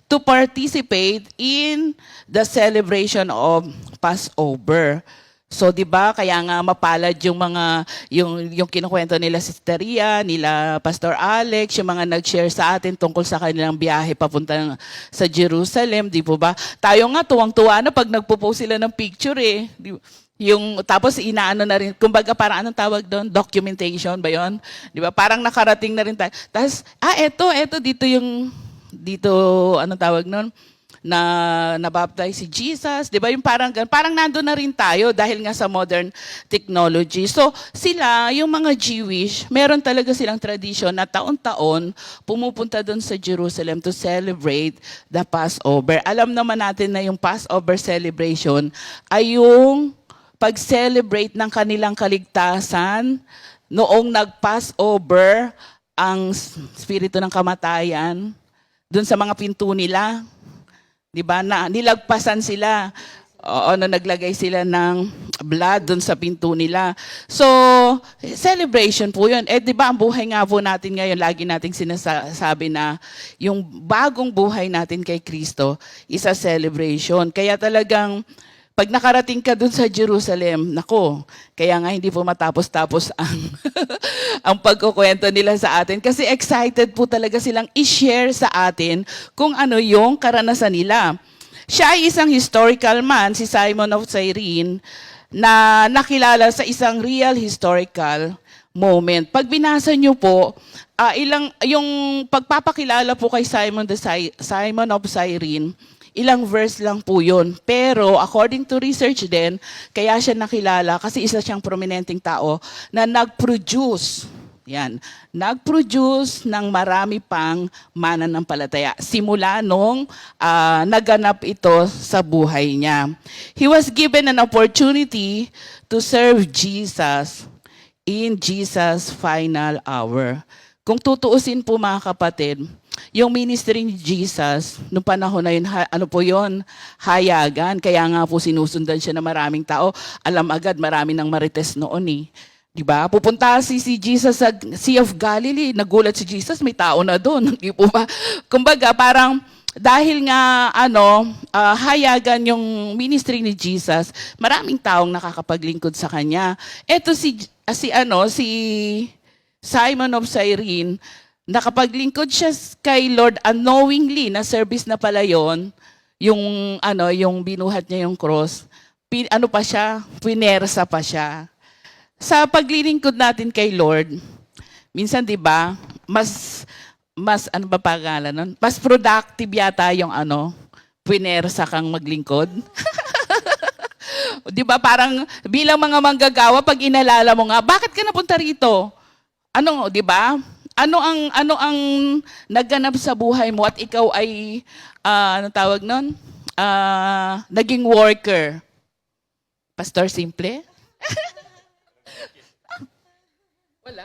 to participate in the celebration of Passover. So 'di ba kaya nga mapalad yung mga yung kinukuwento nila Sister Ria, nila Pastor Alex, yung mga nag-share sa atin tungkol sa kanilang biyahe papunta sa Jerusalem, 'di po ba? Tayo nga tuwang-tuwa na pag nagpo-post sila ng picture eh. Yung tapos inaano na rin, kumbaga parang anong tawag doon? Documentation ba 'yon? 'Di ba? Parang nakarating na rin tayo. Tapos eto dito anong tawag noon? Na nabaptize si Jesus, 'di ba? Yung parang nandoon na rin tayo dahil nga sa modern technology. So, sila, yung mga Jewish, meron talaga silang tradition na taon-taon pumupunta doon sa Jerusalem to celebrate the Passover. Alam naman natin na yung Passover celebration ay yung pag-celebrate ng kanilang kaligtasan noong nag-Passover ang spirito ng kamatayan doon sa mga pinto nila. 'Di ba? Na nilagpasan sila. Na naglagay sila ng blood doon sa pinto nila. So, celebration po 'yun. 'Di ba ang buhay nga po natin ngayon, lagi nating sinasabi na yung bagong buhay natin kay Kristo is a celebration. Kaya talagang pag nakarating ka dun sa Jerusalem, nako, kaya nga hindi po matapos-tapos ang pagkukwento nila sa atin. Kasi excited po talaga silang i-share sa atin kung ano yung karanasan nila. Siya ay isang historical man, si Simon of Cyrene, na nakilala sa isang real historical moment. Pag binasa nyo po, yung pagpapakilala po kay Simon of Cyrene, ilang verse lang po yun. Pero according to research din, kaya siya nakilala kasi isa siyang prominenteng tao na nag-produce ng marami pang mananampalataya. Simula nung naganap ito sa buhay niya. He was given an opportunity to serve Jesus in Jesus' final hour. Kung tutuusin po mga kapatid, yung ministry ni Jesus, noong panahon na yun, hayagan. Kaya nga po sinusundan siya ng maraming tao. Alam agad, marami ng marites noon eh. Diba? Pupunta si Jesus sa Sea of Galilee. Nagulat si Jesus, may tao na doon. Di po ba? Kumbaga, parang dahil nga hayagan yung ministry ni Jesus, maraming taong nakakapaglingkod sa kanya. Eto si Simon of Cyrene, nakapaglingkod siya kay Lord unknowingly, na service na pala yon, yung binuhat niya yung cross. Pinersa pa siya. Sa paglilingkod natin kay Lord, minsan 'di ba, mas mas productive yata yung pinersa kang maglingkod. 'Di ba parang bilang mga manggagawa pag inalala mo nga, bakit ka napunta rito? 'Di ba? Ano ang naganap sa buhay mo at ikaw ay naging worker? Pastor Simple? Wala.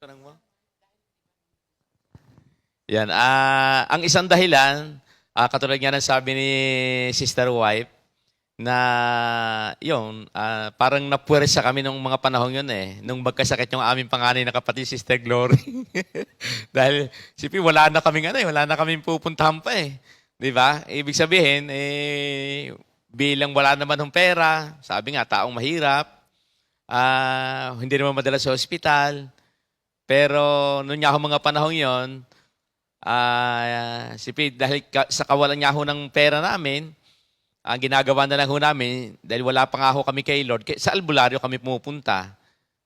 tanong mo? Yan. Ang isang dahilan, katulad nga ng sabi ni Sister Wife, na yun, parang napuwersa kami nung mga panahon yun eh. Nung magkasakit yung aming panganay na kapatid, Sister Glory. Dahil, sipi, wala na kaming wala na kaming pupuntahan pa eh. Di ba? Ibig sabihin, bilang wala naman ng pera, sabi nga, taong mahirap, hindi naman madala sa ospital, pero nung niya mga panahon yon, sipi, dahil sa kawalan niya ng pera namin, ang ginagawa na lang ho namin, dahil wala pa nga ho kami kay Lord, sa albularyo kami pumupunta.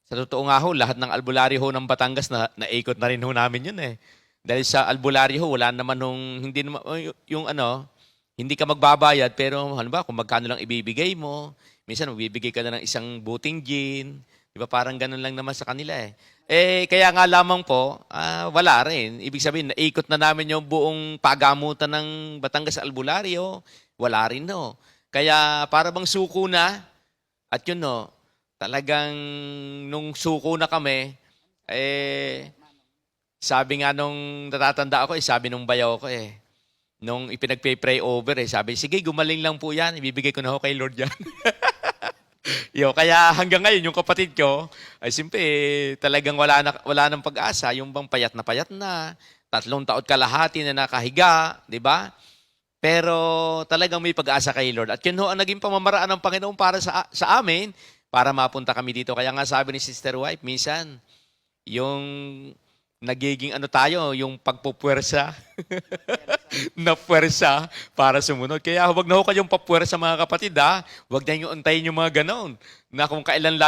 Sa totoo nga ho, lahat ng albularyo ho ng Batangas naikot na rin ho namin yun eh. Dahil sa albularyo ho, wala naman hindi naman, hindi ka magbabayad, pero halimbawa kung magkano lang ibibigay mo, minsan magbibigay ka na ng isang buting gin, di ba parang ganun lang naman sa kanila eh. Kaya nga lamang po, wala rin. Ibig sabihin, naikot na namin yung buong pagamutan ng Batangas albularyo, wala rin no. Kaya para bang suko na, at yun no, talagang nung suko na kami, sabi nga nung natatanda ako, sabi nung bayaw ko nung ipinagpe-pray over, sabi, sige gumaling lang po yan, ibibigay ko na ho kay Lord yan. Kaya hanggang ngayon, yung kapatid ko, ay simple, talagang wala nang pag-asa, yung bang payat na, 3 taon kalahati na nakahiga, di ba? Pero talagang may pag-asa kay Lord. At yun ho ang naging pamamaraan ng Panginoon para sa amin, para mapunta kami dito. Kaya nga sabi ni Sister Wife, minsan, yung nagiging tayo, yung pagpupuwersa, na puwersa para sumunod. Kaya huwag na ho kayong papuwersa mga kapatid Huwag na yung untayin yung mga ganon. Na kung kailan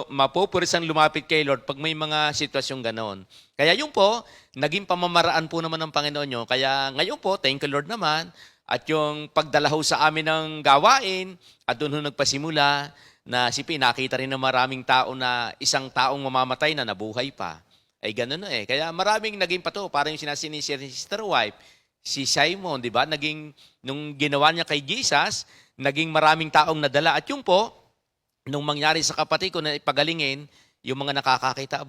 mapupuwersang lumapit kay Lord pag may mga sitwasyong ganon. Kaya yun po, naging pamamaraan po naman ng Panginoon nyo. Kaya ngayon po, thank you Lord naman. At yung pagdala ho sa amin ng gawain, at doon ho nagpasimula, na nakita rin ng maraming tao na isang taong mamamatay na nabuhay pa. Ay ganun Kaya maraming naging pato, parang yung sinasinisir ni Sister Wife, si Simon, di ba? Nung ginawa niya kay Jesus, naging maraming taong nadala. At yung po, nung mangyari sa kapatid ko na ipagalingin, yung mga nakakakita,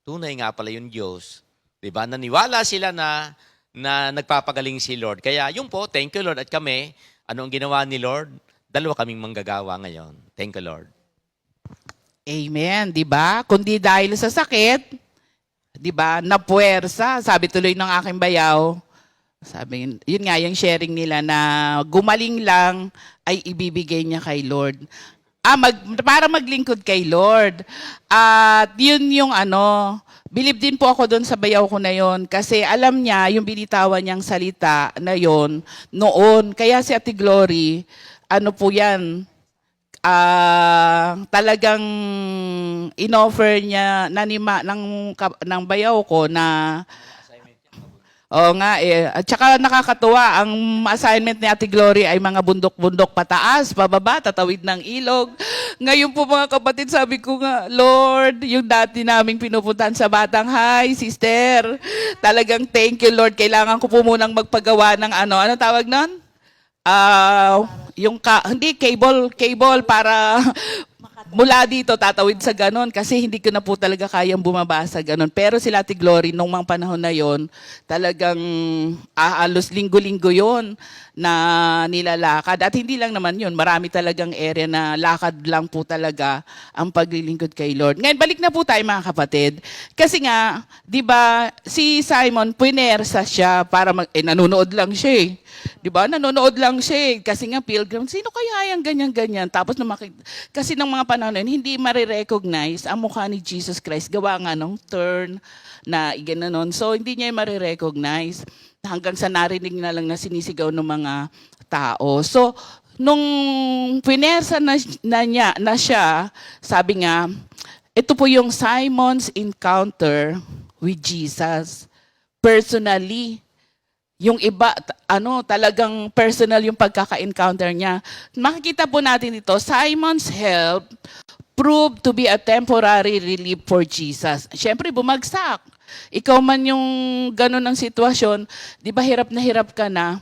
tunay nga pala yung Diyos. Di ba? Naniwala sila na nagpapagaling si Lord. Kaya yung po, thank you Lord. At kami, ano ang ginawa ni Lord? 2 kaming manggagawa ngayon. Thank you Lord. Amen, di ba? Kundi dahil sa sakit, di ba, napuwersa. Sabi tuloy ng aking bayaw, sabi, yun nga, yung sharing nila na gumaling lang ay ibibigay niya kay Lord. Para maglingkod kay Lord. At yun yung believe din po ako doon sa bayaw ko na yon kasi alam niya yung binitawan niyang salita na yon noon. Kaya si Ate Glory, po yan, talagang inoffer niya ng bayaw ko na At saka nakakatuwa, ang assignment ni Ate Glory ay mga bundok-bundok pataas, pababa, tatawid ng ilog. Ngayon po mga kapatid, sabi ko nga, Lord, yung dati naming pinupuntahan sa Batang High, sister, talagang thank you Lord. Kailangan ko po munang magpagawa ng ano tawag nun? Hindi cable para mula dito tatawid sa ganon kasi hindi ko na po talaga kayang bumaba sa ganon. Pero sila Ate Glory nung mga panahon na yon, talagang alos linggo-linggo yon na nilalakad. At hindi lang naman yun, marami talagang area na lakad lang po talaga ang paglilingkod kay Lord. Ngayon, balik na po tayo mga kapatid. Kasi nga, di ba, si Simon, puinersa siya para nanonood lang siya eh. Di ba? Nanonood lang siya eh. Kasi nga, pilgrim, sino kaya yung ganyan-ganyan? Tapos, kasi ng mga panahon na yun, hindi marirecognize ang mukha ni Jesus Christ. Gawa nga nung turn na gano'n. So, hindi niya marirecognize hanggang sa narinig na lang na sinisigaw ng mga tao. So, nung pinersa na siya, sabi nga, ito po yung Simon's encounter with Jesus. Personally, yung iba, talagang personal yung pagkaka-encounter niya. Makikita po natin ito, Simon's help proved to be a temporary relief for Jesus. Siyempre, bumagsak. Ikaw man yung gano'n ng sitwasyon, di ba hirap na hirap ka na,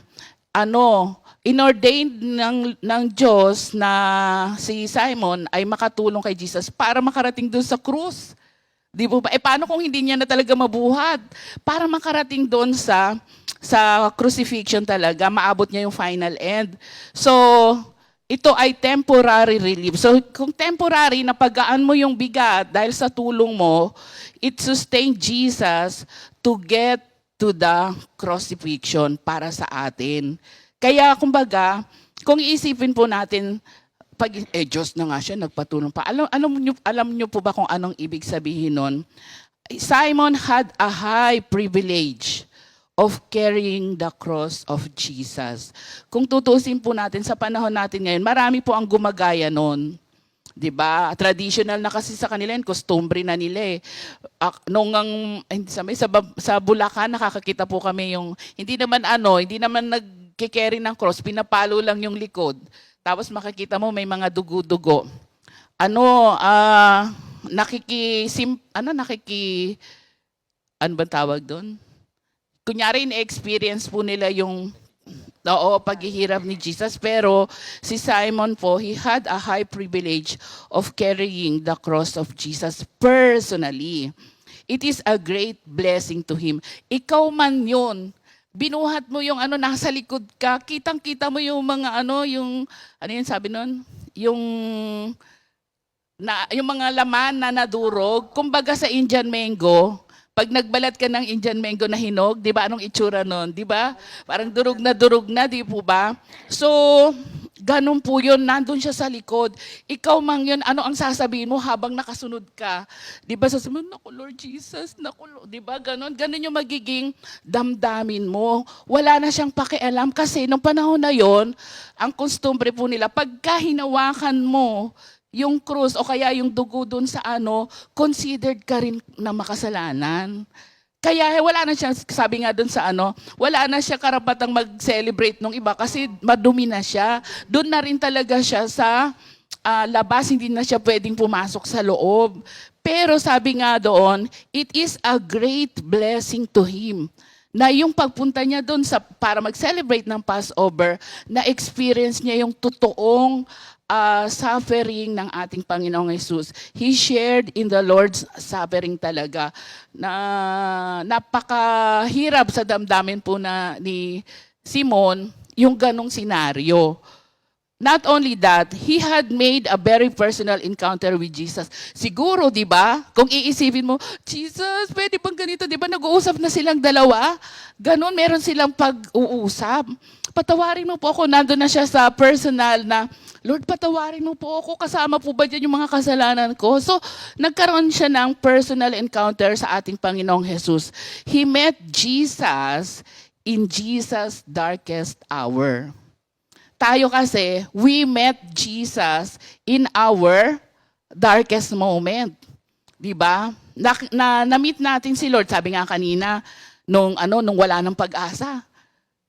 inordained ng Diyos na si Simon ay makatulong kay Jesus para makarating doon sa krus. Di po ba? Paano kung hindi niya na talaga mabuhat? Para makarating doon sa crucifixion talaga, maabot niya yung final end. So, ito ay temporary relief. So, kung temporary, napagaan mo yung bigat dahil sa tulong mo, it sustained Jesus to get to the crucifixion para sa atin. Kaya, kumbaga, kung iisipin po natin, Diyos na nga siya, nagpatulong pa. Alam niyo po ba kung anong ibig sabihin nun? Simon had a high privilege of carrying the cross of Jesus. Kung tutusin po natin sa panahon natin ngayon, marami po ang gumagaya nun. 'Di ba? Traditional na kasi sa kanila, costumbre na nila eh. Sa Bulacan nakakakita po kami yung hindi naman nagke-carry ng cross, pinapalo lang yung likod. Tapos makikita mo may mga dugo-dugo. Ano ba tawag doon? Kunyari, na-experience po nila yung paghihirap ni Jesus. Pero si Simon po, he had a high privilege of carrying the cross of Jesus personally. It is a great blessing to him. Ikaw man yun, binuhat mo yung nasa likod ka, kitang-kita mo yung mga yung sabi nun? Yung mga laman na nadurog. Kumbaga sa Indian mango, pag nagbalat ka ng Indian mango na hinog, di ba, anong itsura nun? Di ba? Parang durog na, di po ba? So, ganun po yun, nandun siya sa likod. Ikaw mang yun, ano ang sasabihin mo habang nakasunod ka? Di ba, sasabihin mo, naku Lord Jesus, naku Lord, di ba, ganun yung magiging damdamin mo. Wala na siyang pakialam kasi nung panahon na yon, ang costumbre po nila, pagka hinawakan mo yung krus o kaya yung dugo dun sa considered ka rin na makasalanan. Kaya wala na siya, sabi nga dun sa wala na siya karapatang mag-celebrate nung iba kasi madumi na siya. Doon na rin talaga siya sa labas, hindi na siya pwedeng pumasok sa loob. Pero sabi nga doon, it is a great blessing to him na yung pagpunta niya doon para mag-celebrate ng Passover, na-experience niya yung totoong suffering ng ating Panginoong Jesus. He shared in the Lord's suffering talaga. Na napakahirap sa damdamin po ni Simon yung ganong senaryo. Not only that, he had made a very personal encounter with Jesus. Siguro, di ba, kung iisipin mo, Jesus, pwede bang ganito? Di ba, nag-uusap na silang dalawa? Ganon, meron silang pag-uusap. Patawarin mo po ako, nandun na siya sa personal na, Lord, patawarin mo po ako, kasama po ba dyan yung mga kasalanan ko? So, nagkaroon siya ng personal encounter sa ating Panginoong Jesus. He met Jesus in Jesus' darkest hour. Tayo kasi, we met Jesus in our darkest moment. Diba? Na-meet natin si Lord, sabi nga kanina, nung wala ng pag-asa.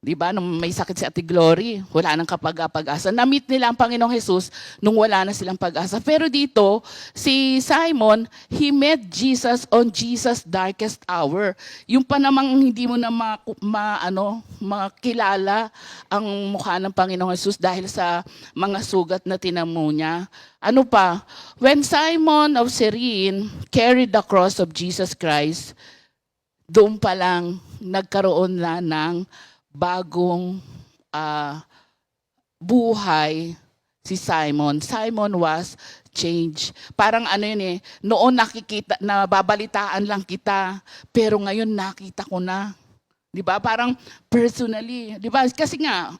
Diba? Nung may sakit si Ate Glory, wala nang kapag-asa. Na-meet nila ang Panginoong Jesus nung wala na silang pag-asa. Pero dito, si Simon, he met Jesus on Jesus' darkest hour. Yung pa namang hindi mo na makilala ang mukha ng Panginoong Jesus dahil sa mga sugat na tinamo niya. Ano pa? When Simon of Cyrene carried the cross of Jesus Christ, doon pa lang nagkaroon na ng bagong buhay si Simon. Simon was changed. Parang noon nababalitaan lang kita, pero ngayon nakita ko na. 'Di ba? Parang personally, 'di ba? Kasi nga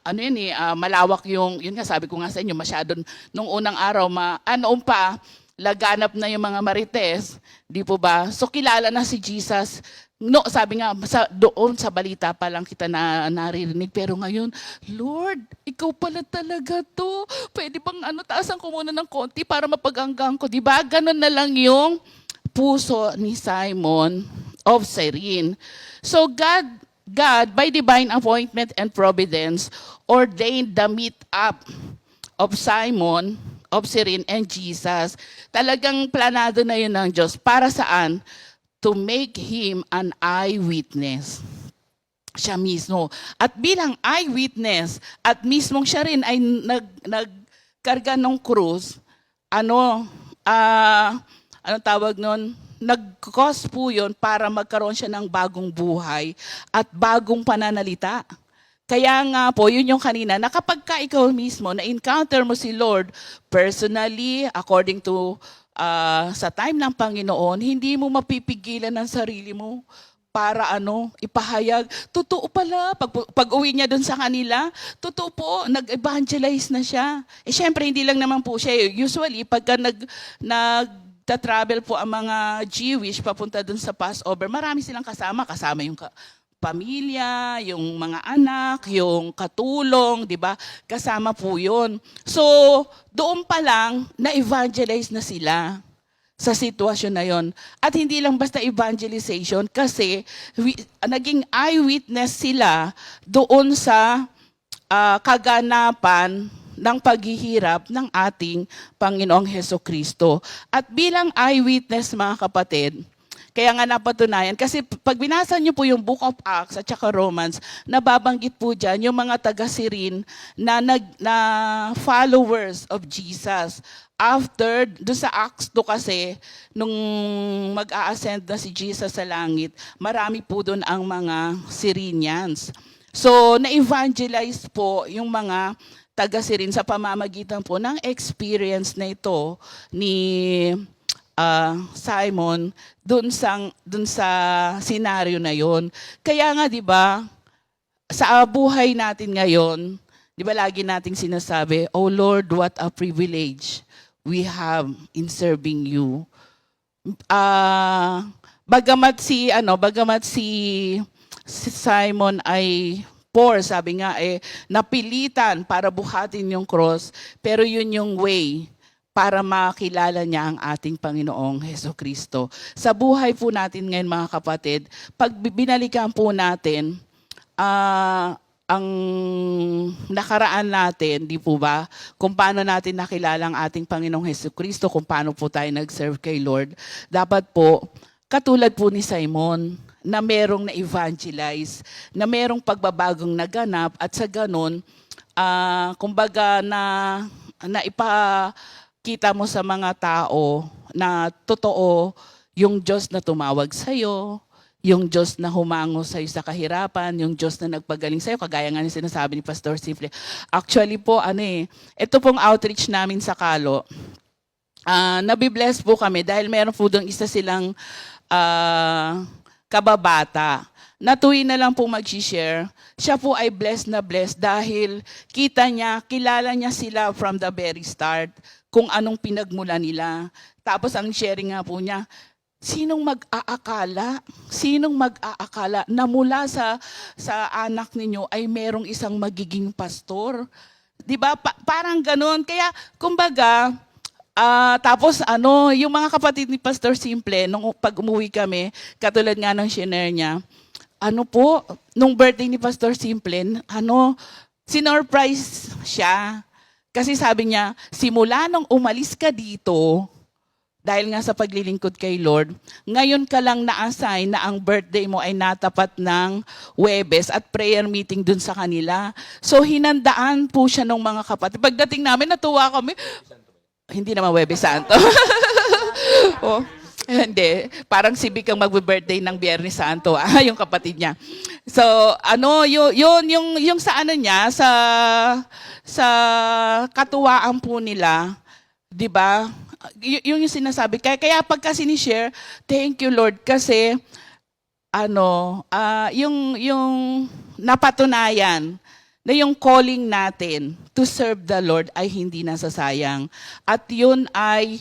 malawak yun nga sabi ko nga sa inyo, masyado nung unang araw noon pa laganap na yung mga marites, 'di po ba? So kilala na si Jesus. No, sabi nga, doon sa balita pa lang kita naririnig. Pero ngayon, Lord, ikaw pala talaga to. Pwede bang taasan ko muna ng konti para mapaganggang ko? Diba? Ganon na lang yung puso ni Simon of Cyrene. So God, by divine appointment and providence, ordained the meet-up of Simon of Cyrene and Jesus. Talagang planado na yun ng Diyos. Para saan? To make him an eyewitness. Siya mismo. At bilang eyewitness, at mismong siya rin ay nagkarga ng krus, anong tawag nun? nag-cause po yun para magkaroon siya ng bagong buhay at bagong pananalita. Kaya nga po, yun yung kanina, na kapag ka ikaw mismo, na-encounter mo si Lord personally, according to sa time ng Panginoon, hindi mo mapipigilan ang sarili mo para ipahayag. Totoo pala, pag uwi niya doon sa kanila, totoo po, nag-evangelize na siya. Syempre, hindi lang naman po siya. Usually, pagka nag-travel po ang mga Jewish papunta doon sa Passover, marami silang kasama. Kasama yung pamilya, yung mga anak, yung katulong, di ba? Kasama po yun. So, doon pa lang, na-evangelize na sila sa sitwasyon na yon. At hindi lang basta evangelization kasi naging eyewitness sila doon sa kaganapan ng paghihirap ng ating Panginoong Hesukristo. At bilang eyewitness, mga kapatid, kaya nga napatunayan, kasi pag binasa niyo po yung Book of Acts at saka Romans, nababanggit po dyan yung mga taga-Sirin na followers of Jesus. After, doon sa Acts 2 kasi, nung mag-a-ascend na si Jesus sa langit, marami po doon ang mga Syrians. So, na-evangelize po yung mga taga-Sirin sa pamamagitan po ng experience na ito ni Simon doon sa senaryo na yon. Kaya nga 'di ba, sa buhay natin ngayon, 'di ba lagi nating sinasabi, "Oh Lord, what a privilege we have in serving you." Bagamat si Simon ay poor, sabi nga napilitan para buhatin yung cross, pero yun yung way para makilala niya ang ating Panginoong Hesukristo. Sa buhay po natin ngayon, mga kapatid, pag binalikan po natin ang nakaraan natin, di po ba? Kung paano natin nakilala ang ating Panginoong Hesukristo, kung paano po tayo nag-serve kay Lord, dapat po, katulad po ni Simon, na merong na-evangelize, na merong pagbabagong naganap, at sa ganon, kumbaga na ipakita mo sa mga tao na totoo yung Diyos na tumawag sa'yo, yung Diyos na humango sa'yo sa kahirapan, yung Diyos na nagpagaling sa'yo, kagaya nga ni sinasabi ni Pastor Simple. Actually po, ito pong outreach namin sa Kalo, nabibless po kami dahil meron po doon isa silang kababata na tuwing na lang po mag-share, siya po ay blessed na blessed dahil kilala niya sila from the very start, kung anong pinagmula nila. Tapos ang sharing nga po niya, sinong mag-aakala na mula sa anak ninyo ay merong isang magiging pastor? 'Di ba? Parang ganoon. Kaya kumbaga, tapos yung mga kapatid ni Pastor Simple, nung pag umuwi kami, katulad nga ng share niya, nung birthday ni Pastor Simple, sinorprise siya. Kasi sabi niya, simula nung umalis ka dito, dahil nga sa paglilingkod kay Lord, ngayon ka lang na-assign na ang birthday mo ay natapat ng Huwebes at prayer meeting dun sa kanila. So hinandaan po siya ng mga kapatid. Pagdating namin, natuwa kami. Hindi naman Huwebes Santo. Hindi. Parang si Vic ang magbe-birthday ng Biyernes Santo, yung kapatid niya. So, yung sa niya, sa katuwaan po nila, 'di ba? Yung sinasabi. Kaya pagka sinishare, thank you Lord kasi yung napatunayan na yung calling natin to serve the Lord ay hindi nasasayang. At yun ay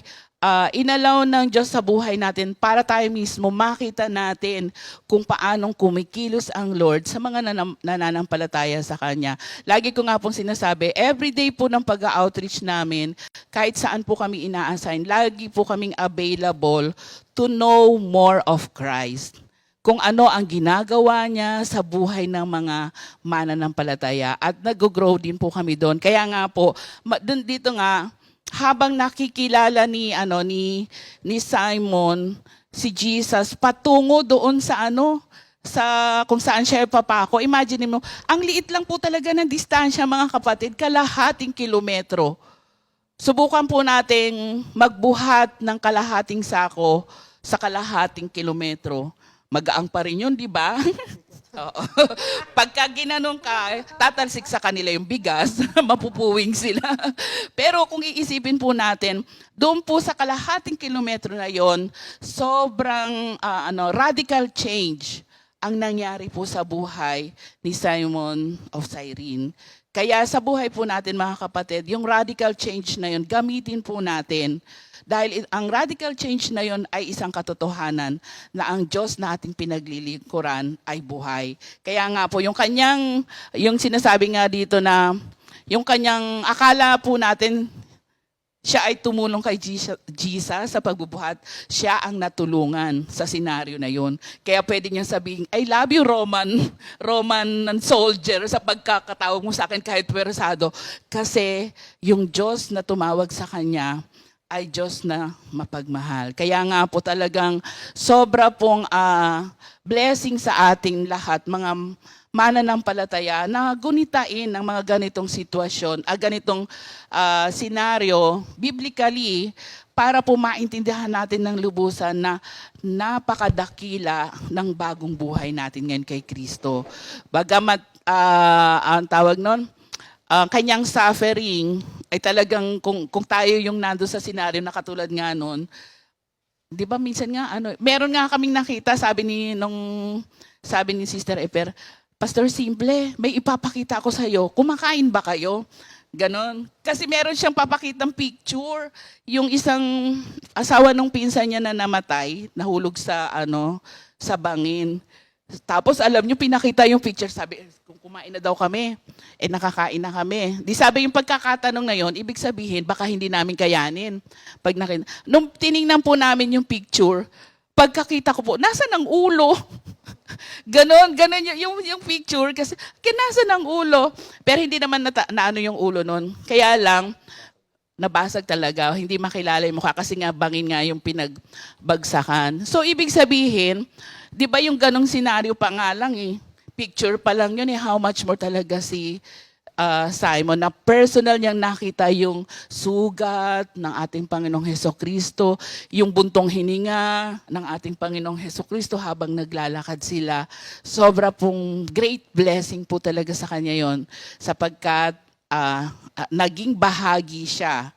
inalaw ng Diyos sa buhay natin para tayo mismo makita natin kung paanong kumikilos ang Lord sa mga nananampalataya sa Kanya. Lagi ko nga pong sinasabi, everyday po ng pag-outreach namin, kahit saan po kami ina-assign, lagi po kaming available to know more of Christ. Kung ano ang ginagawa niya sa buhay ng mga mananampalataya. At nag-grow din po kami doon. Kaya nga po, dito nga, habang nakikilala ni Simon si Jesus patungo doon sa kung saan siya papako. Imagine mo, ang liit lang po talaga ng distansya, mga kapatid, kalahating kilometro. Subukan po nating magbuhat ng kalahating sako sa kalahating kilometro, magaang pa rin yun, di ba? Oo. Pagka ginanong ka, tatalsik sa kanila yung bigas, mapupuwing sila. Pero kung iisipin po natin, doon po sa kalahating kilometro na yon, sobrang radical change ang nangyari po sa buhay ni Simon of Cyrene. Kaya sa buhay po natin mga kapatid, yung radical change na yun, gamitin po natin. Dahil ang radical change na yon ay isang katotohanan na ang Diyos na ating pinaglilingkuran ay buhay. Kaya nga po, yung sinasabi nga dito na, yung kanyang akala po natin, siya ay tumulong kay Jesus sa pagbubuhat. Siya ang natulungan sa senaryo na yon. Kaya pwede niyang sabihin, I love you, Roman soldier, sa pagkakatawag mo sa akin kahit pwersado. Kasi yung Diyos na tumawag sa kanya ay Diyos na mapagmahal. Kaya nga po talagang sobra pong blessing sa ating lahat, mga mananampalataya, na gunitain ang mga ganitong sitwasyon, ganitong senaryo, biblically, para po maintindihan natin ng lubusan na napakadakila ng bagong buhay natin ngayon kay Kristo. Bagamat ang tawag nun, kanyang suffering ay talagang kung tayo yung nando sa senaryo na katulad nga nun, di ba minsan nga, meron nga kaming nakita, sabi ni Sister Eper, Pastor Simple, may ipapakita ko sa iyo, kumakain ba kayo? Ganon. Kasi meron siyang papakitang picture, yung isang asawa ng pinsan niya na namatay, nahulog sa bangin. Tapos alam niyo, pinakita yung picture, sabi, kung kumain na daw kami, nakakain na kami. Di sabi yung pagkakatanong na yon, ibig sabihin, baka hindi namin kayanin. Nung tiningnan po namin yung picture, pagkakita ko po, nasa ng ulo? ganon yung picture, kasi nasa ng ulo. Pero hindi naman naano yung ulo nun. Kaya lang, nabasag talaga, hindi makilala yung mukha kasi nga bangin nga yung pinagbagsakan. So, ibig sabihin, di ba yung ganong senaryo pa nga lang picture pa lang yun how much more talaga si Simon na personal niyang nakita yung sugat ng ating Panginoong Hesukristo, yung buntong hininga ng ating Panginoong Hesukristo habang naglalakad sila. Sobra pong great blessing po talaga sa kanya yon, sapagkat naging bahagi siya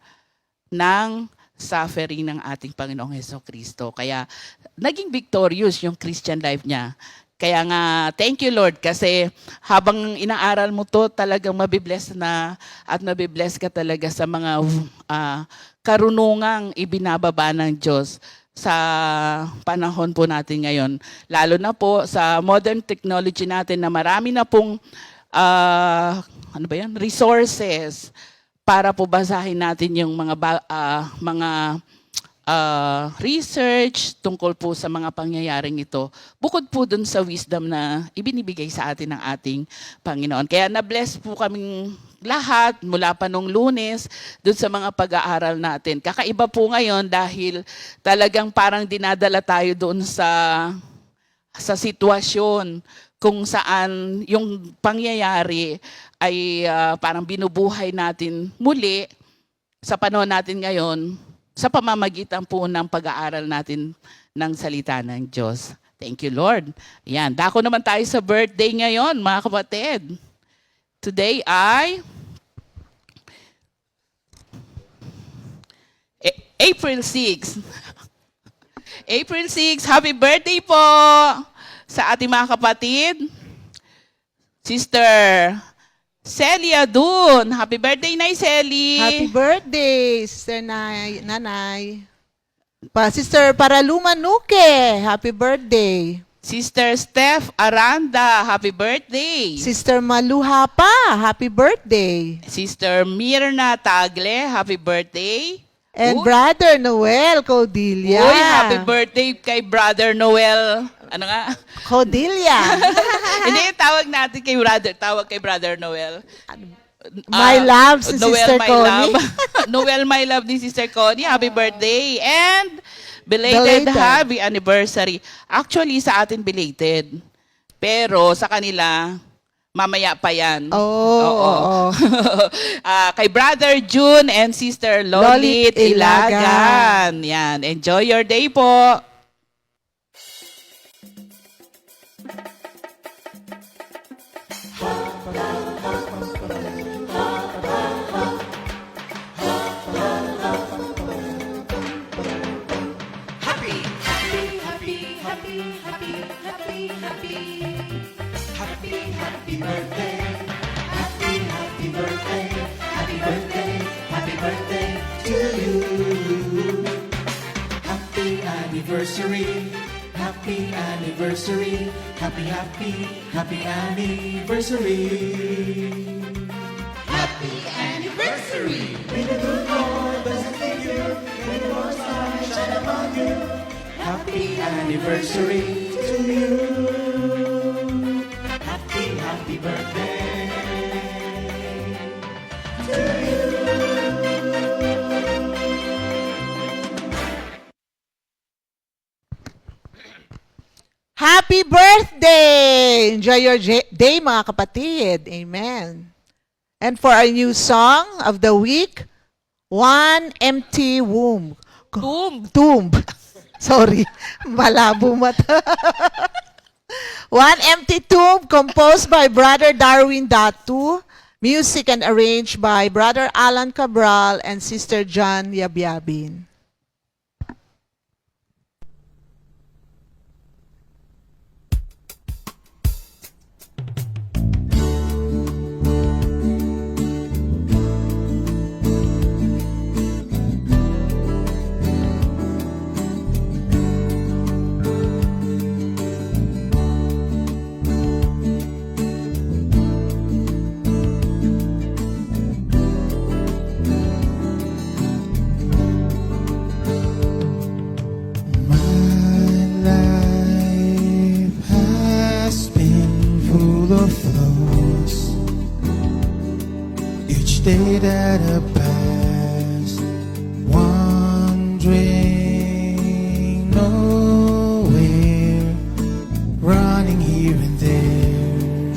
ng suffering ng ating Panginoong Hesukristo. Kaya naging victorious yung Christian life niya. Kaya nga, thank you Lord, kasi habang inaaral mo to, talagang mabibless na at mabibless ka talaga sa mga karunungang ibinababa ng Diyos sa panahon po natin ngayon. Lalo na po sa modern technology natin na marami na pong resources para po basahin natin yung mga research tungkol po sa mga pangyayaring ito, bukod po dun sa wisdom na ibinibigay sa atin ng ating Panginoon. Kaya na-bless po kaming lahat mula pa nung Lunes dun sa mga pag-aaral natin. Kakaiba po ngayon dahil talagang parang dinadala tayo doon sa sitwasyon kung saan yung pangyayari ay parang binubuhay natin muli sa panahon natin ngayon, sa pamamagitan po ng pag-aaral natin ng salita ng Diyos. Thank you, Lord. Ayan, dako naman tayo sa birthday ngayon, mga kapatid. Today ay April 6. April 6, happy birthday po sa ating mga kapatid. Sister Celia Dun. Happy birthday, Nay Celi. Happy birthday, Sister Nanay. Sister Paraluma Nuke, happy birthday. Sister Steph Aranda, happy birthday. Sister Maluha pa, happy birthday. Sister Mirna Tagle, happy birthday. And Uy. Brother Noel Codilia. Uy, happy birthday kay Brother Noel. Ano nga? Codilia. Hindi, tawag natin kay Brother. Tawag kay Brother Noel. My love si Noel, Sister my Connie. love. Noel, my love ni Sister Connie. Happy birthday. And belated happy anniversary. Actually, sa atin belated. Pero sa kanila, mamaya pa yan. Oo. Kay Brother June and Sister Lolit Lolit Ilagan. Ilagan. Yan. Enjoy your day po. anniversary. Happy anniversary. Happy, happy, happy anniversary. Happy anniversary. May the good Lord bless and keep you. May the Lord's light shine upon you. Happy anniversary to you. Happy, happy birthday to you. Happy birthday! Enjoy your day, mga kapatid. Amen. And for our new song of the week, One Empty Womb. Tomb. Sorry, malabo mata. One Empty Tomb, composed by Brother Darwin Datu, music and arranged by Brother Alan Cabral and Sister John Yabyabin. Day that I passed, wandering nowhere, running here and there.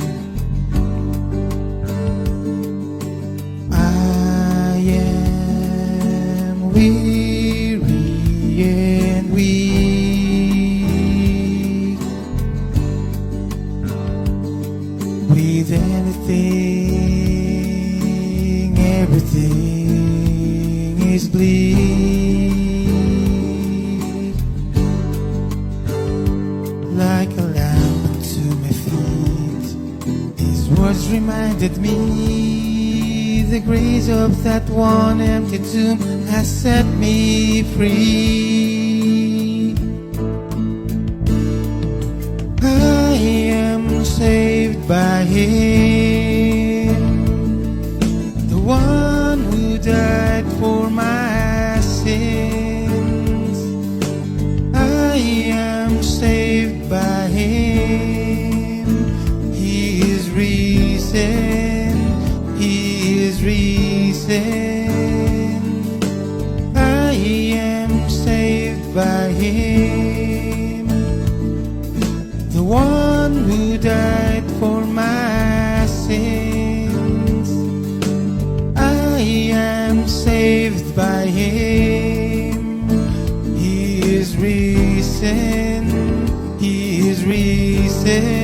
I am weary and weak with anything. Everything is bleak, like a lamp unto my feet. His words reminded me the grace of that one empty tomb has set me free. I am saved by Him, one who died for my sins. I am saved by Him. He is risen. He is risen. I am saved by Him. The one who died for my sins. I am saved by Him. He is risen. He is risen.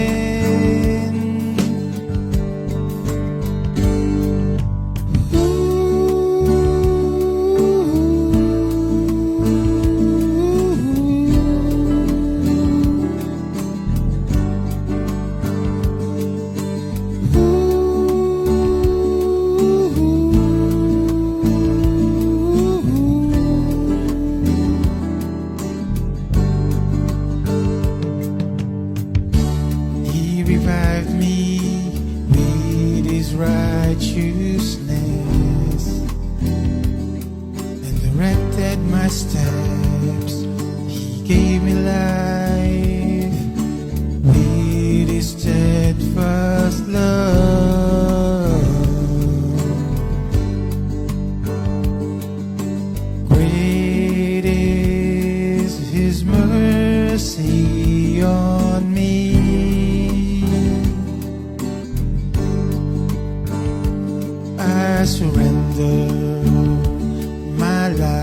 Righteousness and directed my steps. He gave me life with His steadfast love. Great is His mercy on me. I surrender my life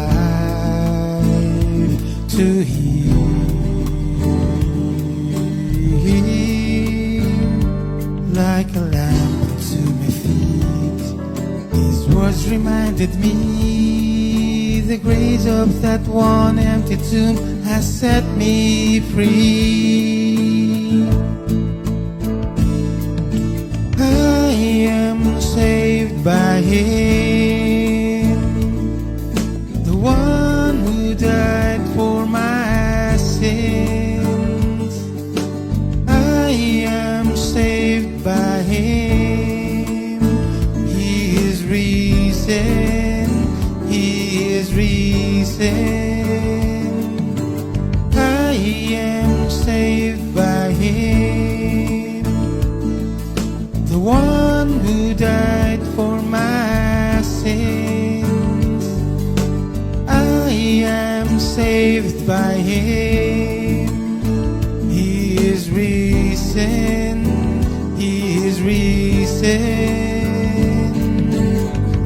to Him, like a lamp unto my feet. His words reminded me the grace of that one empty tomb has set me free. I am saved by Him, the one who died for my sins. risen. He is risen. I am saved by Him, the one who died for my sins. I am saved by Him. He is risen. He is risen.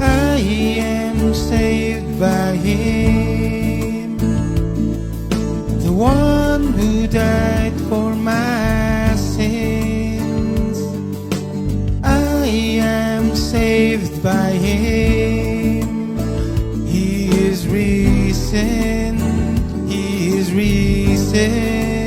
I am saved by Him, the one who died for my sins. I am saved by Him. He is risen. He is risen.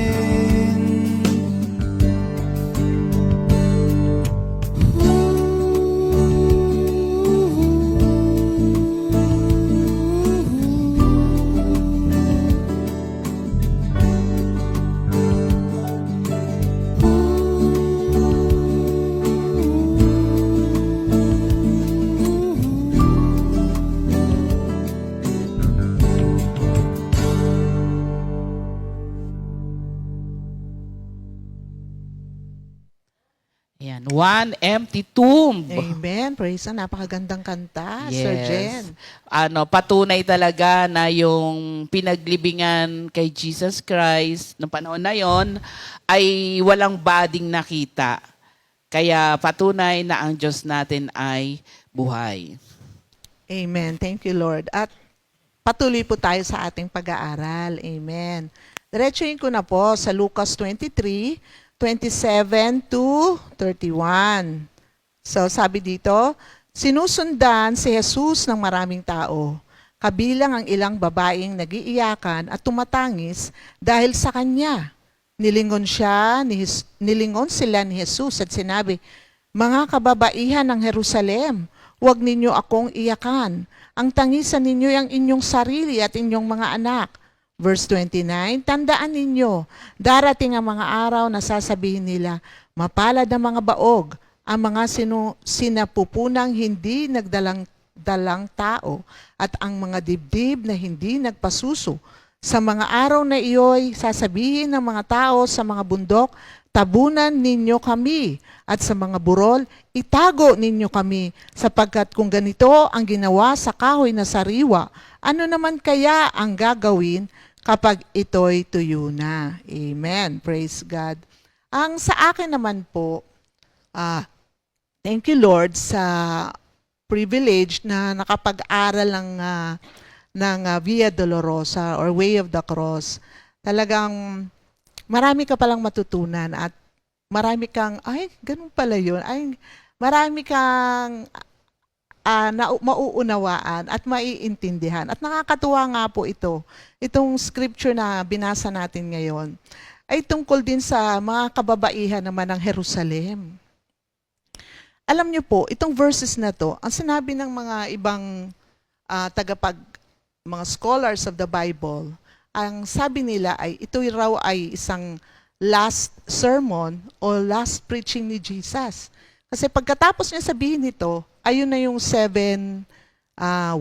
Ayan, one empty tomb. Amen. Praise the napakagandang kanta, Sir Jen. Patunay talaga na yung pinaglibingan kay Jesus Christ noong panahon na yon ay walang bading nakita. Kaya patunay na ang Diyos natin ay buhay. Amen. Thank you, Lord. At patuloy po tayo sa ating pag-aaral. Amen. Diretsuhin ko na po sa Lucas 23:27 to 31. So sabi dito, sinusundan si Jesus ng maraming tao, kabilang ang ilang babaeng nagiiyakan at tumatangis dahil sa kanya. Nilingon sila ni Jesus at sinabi, mga kababaihan ng Jerusalem, huwag ninyo akong iyakan. Ang tangisan ninyo ang inyong sarili at inyong mga anak. Verse 29, tandaan ninyo, darating ang mga araw na sasabihin nila, mapalad ang mga baog, ang mga sinapupunang hindi nagdalang tao, at ang mga dibdib na hindi nagpasuso. Sa mga araw na iyo'y sasabihin ng mga tao sa mga bundok, tabunan ninyo kami, at sa mga burol, itago ninyo kami, sapagkat kung ganito ang ginawa sa kahoy na sariwa, ano naman kaya ang gagawin kapag ito'y tuyo na? Amen. Praise God. Ang sa akin naman po, thank you Lord sa privilege na nakapag-aral ng Via Dolorosa or Way of the Cross. Talagang marami ka palang matutunan at marami kang, ay, ganun pala yun. Ay, marami kang mauunawaan at maiintindihan. At nakakatuwa nga po ito. Itong scripture na binasa natin ngayon ay tungkol din sa mga kababaihan naman ng Jerusalem. Alam niyo po, itong verses na to, ang sinabi ng mga ibang mga scholars of the Bible, ang sabi nila ay ito raw ay isang last sermon o last preaching ni Jesus. Kasi pagkatapos niya sabihin ito, ayun na yung 7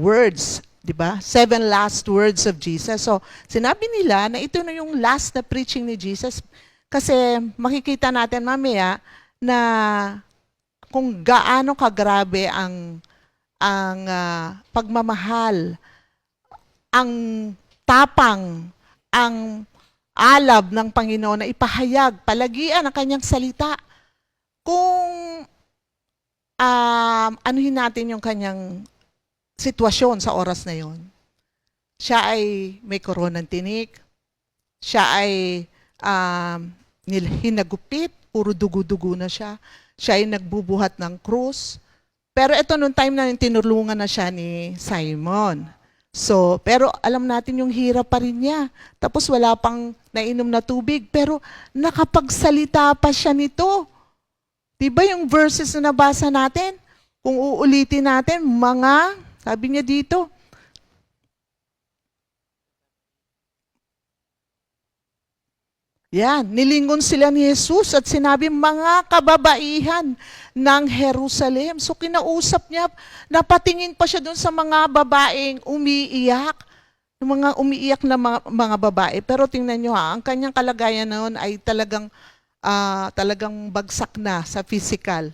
words, di ba? 7 last words of Jesus. So, sinabi nila na ito na yung last na preaching ni Jesus. Kasi makikita natin mamaya na kung gaano kagrabe ang pagmamahal, ang tapang, ang alab ng Panginoon na ipahayag, palagian ang kanyang salita. Kung anuhin natin yung kanyang sitwasyon sa oras na yon. Siya ay may koronang tinik, siya ay hinagupit, puro dugo-dugo na siya, siya ay nagbubuhat ng krus. Pero ito nung time na tinulungan na siya ni Simon. So, pero alam natin yung hirap pa rin niya. Tapos wala pang nainom na tubig, pero nakapagsalita pa siya nito. Diba yung verses na nabasa natin? Kung uulitin natin, sabi niya dito, Yan, nilingon sila ni Jesus at sinabi, mga kababaihan ng Jerusalem. So kinausap niya, napatingin pa siya doon sa mga babaeng umiiyak, mga umiiyak na mga babae. Pero tingnan nyo ha, ang kanyang kalagayan noon ay talagang bagsak na sa physical.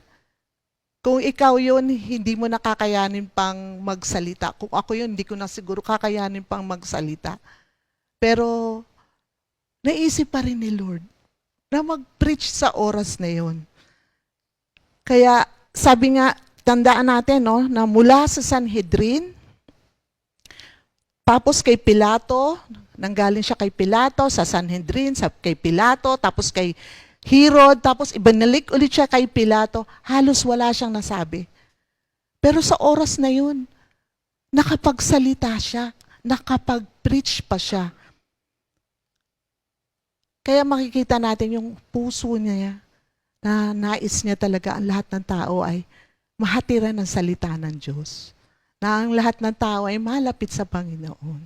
Kung ikaw yun, hindi mo nakakayanin pang magsalita. Kung ako yun, hindi ko na siguro kakayanin pang magsalita. Pero naisip pa rin ni Lord na mag-preach sa oras na yun. Kaya sabi nga, tandaan natin no, na mula sa Sanhedrin, tapos kay Pilato, nanggaling siya kay Pilato, sa Sanhedrin, kay Pilato, tapos kay Herod, tapos ibinalik ulit siya kay Pilato, halos wala siyang nasabi. Pero sa oras na yun, nakapagsalita siya, nakapag-preach pa siya. Kaya makikita natin yung puso niya na nais niya talaga ang lahat ng tao ay mahatiran ng salita ng Diyos. Na ang lahat ng tao ay malapit sa Panginoon.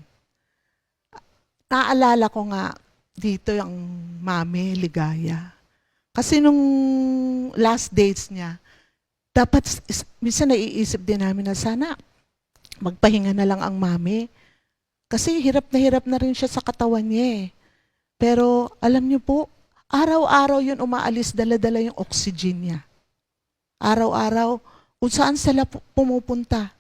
Naalala ko nga dito yung Mami Ligaya. Kasi nung last days niya, dapat, minsan naiisip din namin na sana magpahinga na lang ang mami. Kasi hirap na rin siya sa katawan niya eh. Pero alam niyo po, araw-araw yun umaalis, dala-dala yung oxygen niya. Araw-araw, kung saan sila pumupunta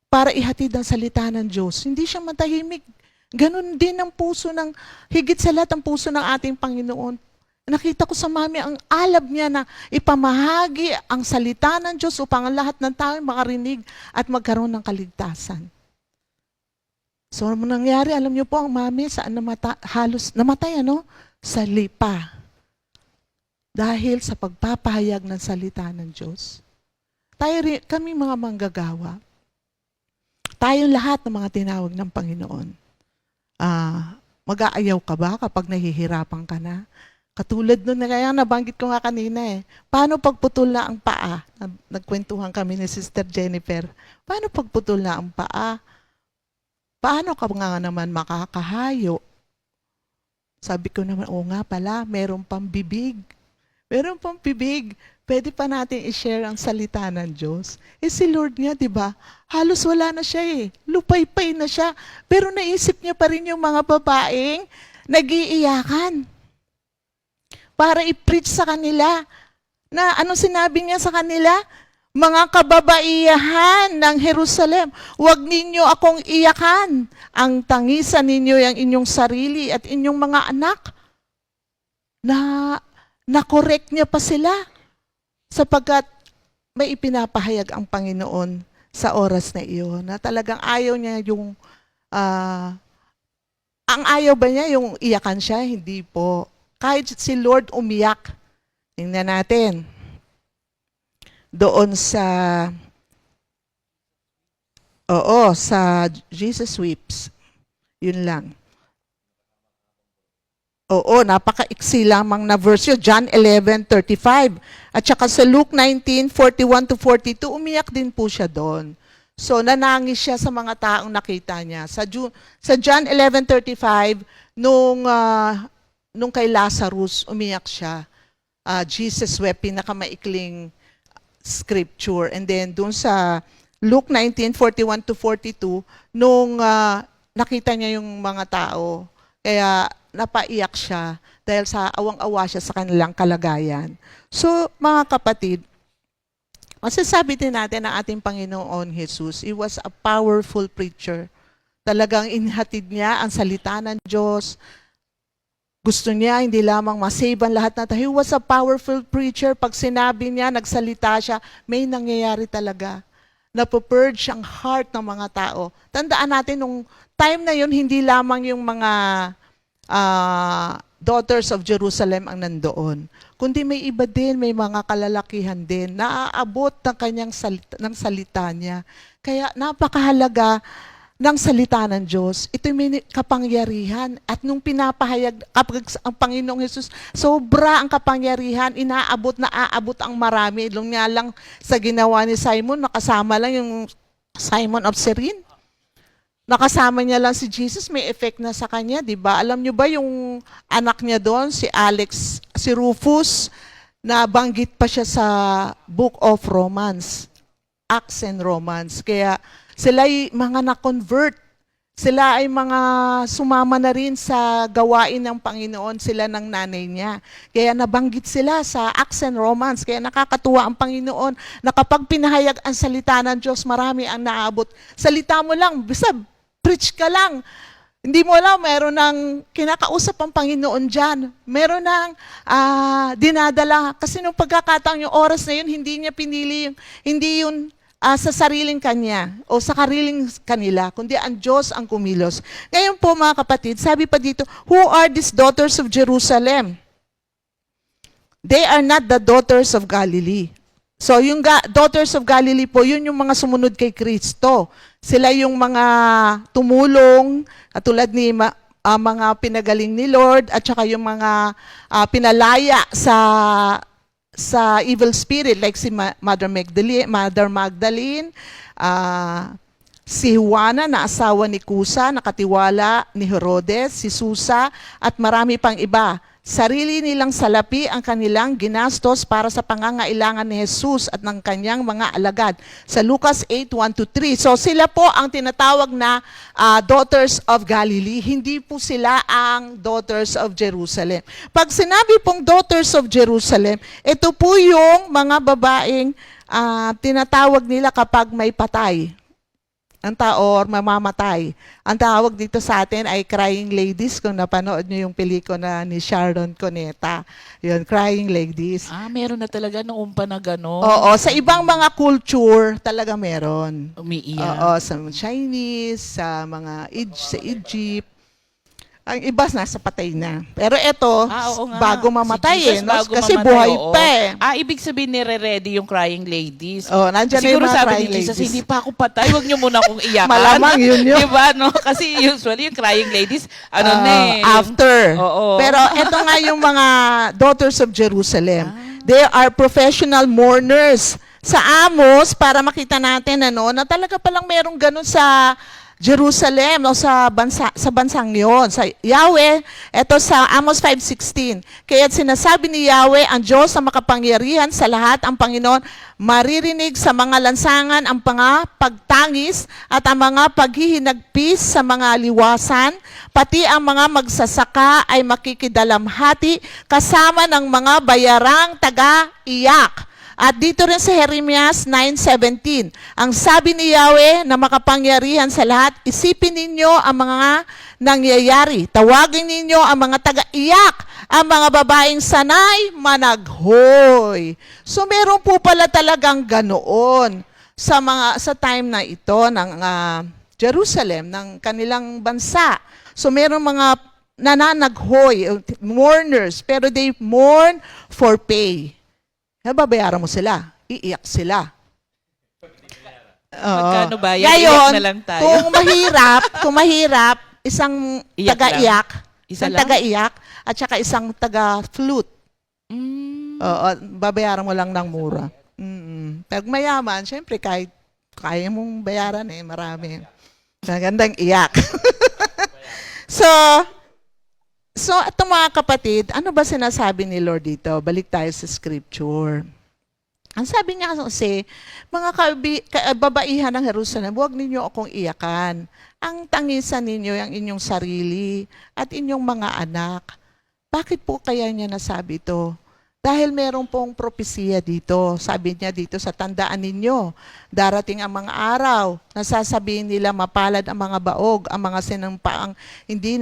para ihatid ang salita ng Diyos. Hindi siya matahimik. Ganon din ang puso ng, higit sa lahat ang puso ng ating Panginoon. Nakita ko sa mami ang alab niya na ipamahagi ang salita ng Diyos upang ang lahat ng tao makarinig at magkaroon ng kaligtasan. So, ano nangyari? Alam niyo po, ang mami saan halos namatay, ano? Sa lipa. Dahil sa pagpapahayag ng salita ng Diyos. Kami mga manggagawa, tayong lahat ng mga tinawag ng Panginoon, mag-aayaw ka ba kapag nahihirapan ka na? Katulad nun, kaya nabanggit ko nga kanina eh. Paano pagputol na ang paa? Nagkwentuhan kami ni Sister Jennifer. Paano pagputol na ang paa? Paano ka nga naman makakahayo? Sabi ko naman, oo nga pala, meron pang bibig. Meron pang bibig. Pwede pa natin i-share ang salita ng Diyos. Eh si Lord nga, di ba? Halos wala na siya eh. Lupay-pay na siya. Pero naisip niya pa rin yung mga babaeng nag-iiyakan. Para i-preach sa kanila. Na ano sinabi niya sa kanila? Mga kababaihan ng Jerusalem, huwag ninyo akong iyakan. Ang tangisan ninyo yung inyong sarili at inyong mga anak. Na-correct niya pa sila. Sapagkat may ipinapahayag ang Panginoon sa oras na iyon. Na talagang ayaw niya yung, ang ayaw ba niya yung iyakan siya? Hindi po. Kahit si Lord umiyak. Tingnan natin. Doon sa Jesus Weeps. Yun lang. Napaka-iksi lamang na verse yun. John 11:35. At saka sa Luke 19:41-42, umiyak din po siya doon. So, nanangis siya sa mga taong nakita niya. Sa John 11:35, nung kay Lazarus, umiyak siya. Jesus wept, pinakamaikling scripture. And then, dun sa Luke 19:41-42, nung nakita niya yung mga tao, kaya napaiyak siya dahil sa awang-awa siya sa kanilang kalagayan. So, mga kapatid, masasabi din natin na ating Panginoon Jesus, He was a powerful preacher. Talagang inhatid niya ang salita ng Diyos. Gusto niya hindi lamang masave ang lahat na tayo. He was a powerful preacher. Pag sinabi niya, nagsalita siya, may nangyayari talaga. Napupurge ang heart ng mga tao. Tandaan natin, nung time na yun, hindi lamang yung mga daughters of Jerusalem ang nandoon. Kundi may iba din, may mga kalalakihan din, naaabot ng kanyang salita niya. Kaya napakahalaga ng salita ng Diyos. Ito'y may kapangyarihan. At nung pinapahayag ang Panginoong Jesus, sobra ang kapangyarihan, aabot ang marami. Nung nga lang sa ginawa ni Simon, nakasama lang yung Simon of Cyrene. nakasama niya lang si Jesus, may effect na sa kanya, di ba? Alam niyo ba yung anak niya doon, si Alex, si Rufus, na banggit pa siya sa Book of Romans, Acts and Romans. Kaya sila ay mga na-convert. Sila ay mga sumama na rin sa gawain ng Panginoon, sila ng nanay niya. Kaya nabanggit sila sa Acts and Romans. Kaya nakakatuwa ang Panginoon na kapag pinahayag ang salita ng Diyos, marami ang naabot. Salita mo lang, basta preach ka lang. Hindi mo alam, meron ng kinakausap ang Panginoon dyan. Meron ng dinadala. Kasi nung pagkakataon yung oras na yun, hindi niya pinili, hindi yun sa sariling kanya o sa kariling kanila, kundi ang Diyos ang kumilos. Ngayon po mga kapatid, sabi pa dito, who are these daughters of Jerusalem? They are not the daughters of Galilee. So yung daughters of Galilee po, yun yung mga sumunod kay Kristo. Sila yung mga tumulong, katulad ni mga pinagaling ni Lord, at saka yung mga pinalaya sa evil spirit, like si Mother Magdalene, si Juana na asawa ni Kusa, nakatiwala ni Herodes, si Susa, at marami pang iba. Sarili nilang salapi ang kanilang ginastos para sa pangangailangan ni Jesus at ng kanyang mga alagad. Sa Lucas 8:1-3. So sila po ang tinatawag na daughters of Galilee. Hindi po sila ang daughters of Jerusalem. Pag sinabi pong daughters of Jerusalem, ito po yung mga babaeng tinatawag nila kapag may patay ang tao or mamamatay. Ang tawag dito sa atin ay crying ladies. Kung napanood nyo yung pelikula ni Sharon Cuneta, yun, crying ladies. Meron na talaga noong pa na gano'n. Oo, sa ibang mga culture talaga meron. Umiiyak. Oo, sa Chinese, sa mga sa Egypt. Ang iba nasa patay na. Pero ito, Oo nga. bago mamatay Si Jesus no? bago Kasi mamatay, buhay oo. pa eh. Ibig sabihin nire-ready yung crying ladies. Oh, nandiyan na Siguro yung mga sabi crying ni Jesus, ladies. hindi pa ako patay, huwag niyo muna akong iyakan. Malamang yun yun. Diba, no? Kasi usually yung crying ladies, After. Oo. Pero ito nga yung mga daughters of Jerusalem. They are professional mourners. Sa Amos, para makita natin na talaga palang merong ganun sa Jerusalem o sa bansang yon. Sa Yahweh, ito sa Amos 5:16. Kaya sinasabi ni Yahweh, ang Diyos na makapangyarihan sa lahat, ang Panginoon, maririnig sa mga lansangan ang mga pagtangis at ang mga paghihinagpis sa mga liwasan, pati ang mga magsasaka ay makikidalamhati kasama ng mga bayarang taga-iyak. At dito rin sa Jeremias 9:17, ang sabi ni Yahweh na makapangyarihan sa lahat, isipin ninyo ang mga nangyayari. Tawagin ninyo ang mga taga-iyak, ang mga babaeng sanay managhoy. So meron po pala talagang ganoon sa time na ito ng Jerusalem, ng kanilang bansa. So meron mga nananaghoy, mourners, pero they mourn for pay. Babayaran mo sila. Iiyak sila. Magkano ba? Ngayon, Iyak na lang tayo. kung mahirap, isang Iyak taga-iyak, Isa isang lang? taga-iyak, at saka isang taga-flute. Mm. Oo, babayaran mo lang ng mura. Pag mayaman, syempre, kahit kaya mong bayaran marami. Magandang iyak. So, ito mga kapatid, ano ba sinasabi ni Lord dito? Balik tayo sa scripture. Ang sabi niya kasi, mga babaihan ng Jerusalem, huwag ninyo akong iyakan. Ang tangisan ninyo ang inyong sarili at inyong mga anak. Bakit po kaya niya nasabi ito? Dahil meron pong propesiya dito. Sabi niya dito sa tandaan ninyo, darating ang mga araw na sasabihin nila mapalad ang mga baog, ang mga sinampaang hindi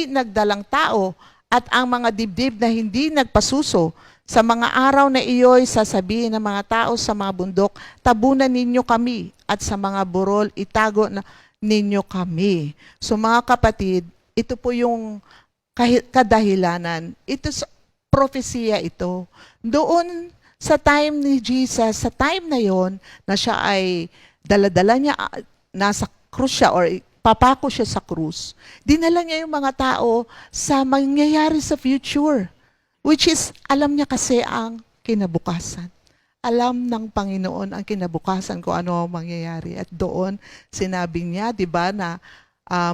nagdalang tao at ang mga dibdib na hindi nagpasuso. Sa mga araw na iyo'y sasabihin ng mga tao sa mga bundok, tabunan ninyo kami at sa mga burol itago ninyo kami. So mga kapatid, ito po yung kadahilanan. Ito propesiya ito. Doon sa time ni Jesus, sa time na yon na siya ay daladala niya, nasa krus siya or papako siya sa krus, dinala niya yung mga tao sa mangyayari sa future. Which is, alam niya kasi ang kinabukasan. alam ng Panginoon ang kinabukasan kung ano ang mangyayari. At doon, sinabi niya, di ba, na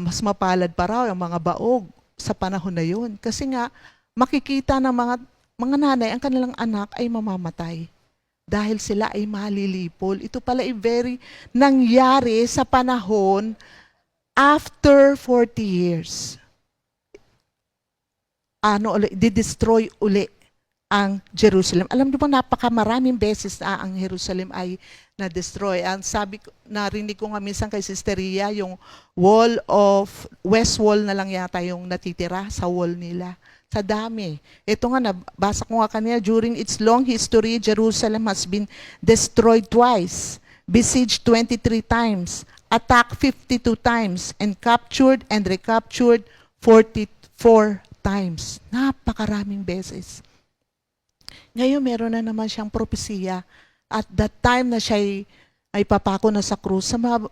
mas mapalad pa raw ang mga baog sa panahon na yun. Kasi nga, makikita ng mga nanay, ang kanilang anak ay mamamatay. Dahil sila ay malilipol. Ito pala ay very nangyari sa panahon after 40 years. Di-destroy uli ang Jerusalem. Alam niyo ba, napakamaraming beses na ang Jerusalem ay na-destroy. Ang narinig ko nga minsan kay Sister Ria, yung west wall na lang yata yung natitira sa wall nila. Sa dami. Ito nga, nabasa ko nga kanina, during its long history, Jerusalem has been destroyed twice, besieged 23 times, attacked 52 times, and captured and recaptured 44 times. Napakaraming beses. Ngayon, meron na naman siyang propesiya. At that time na siya ay papako na sa krus, sa mga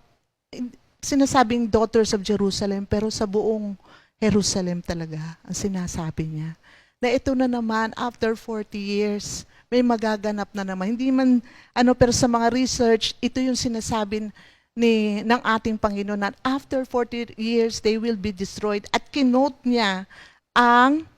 sinasabing daughters of Jerusalem, pero sa buong Jerusalem talaga ang sinasabi niya. Na ito na naman, after 40 years, may magaganap na naman. Hindi man, pero sa mga research, ito yung sinasabi ng ating Panginoon na after 40 years, they will be destroyed. At kinote niya ang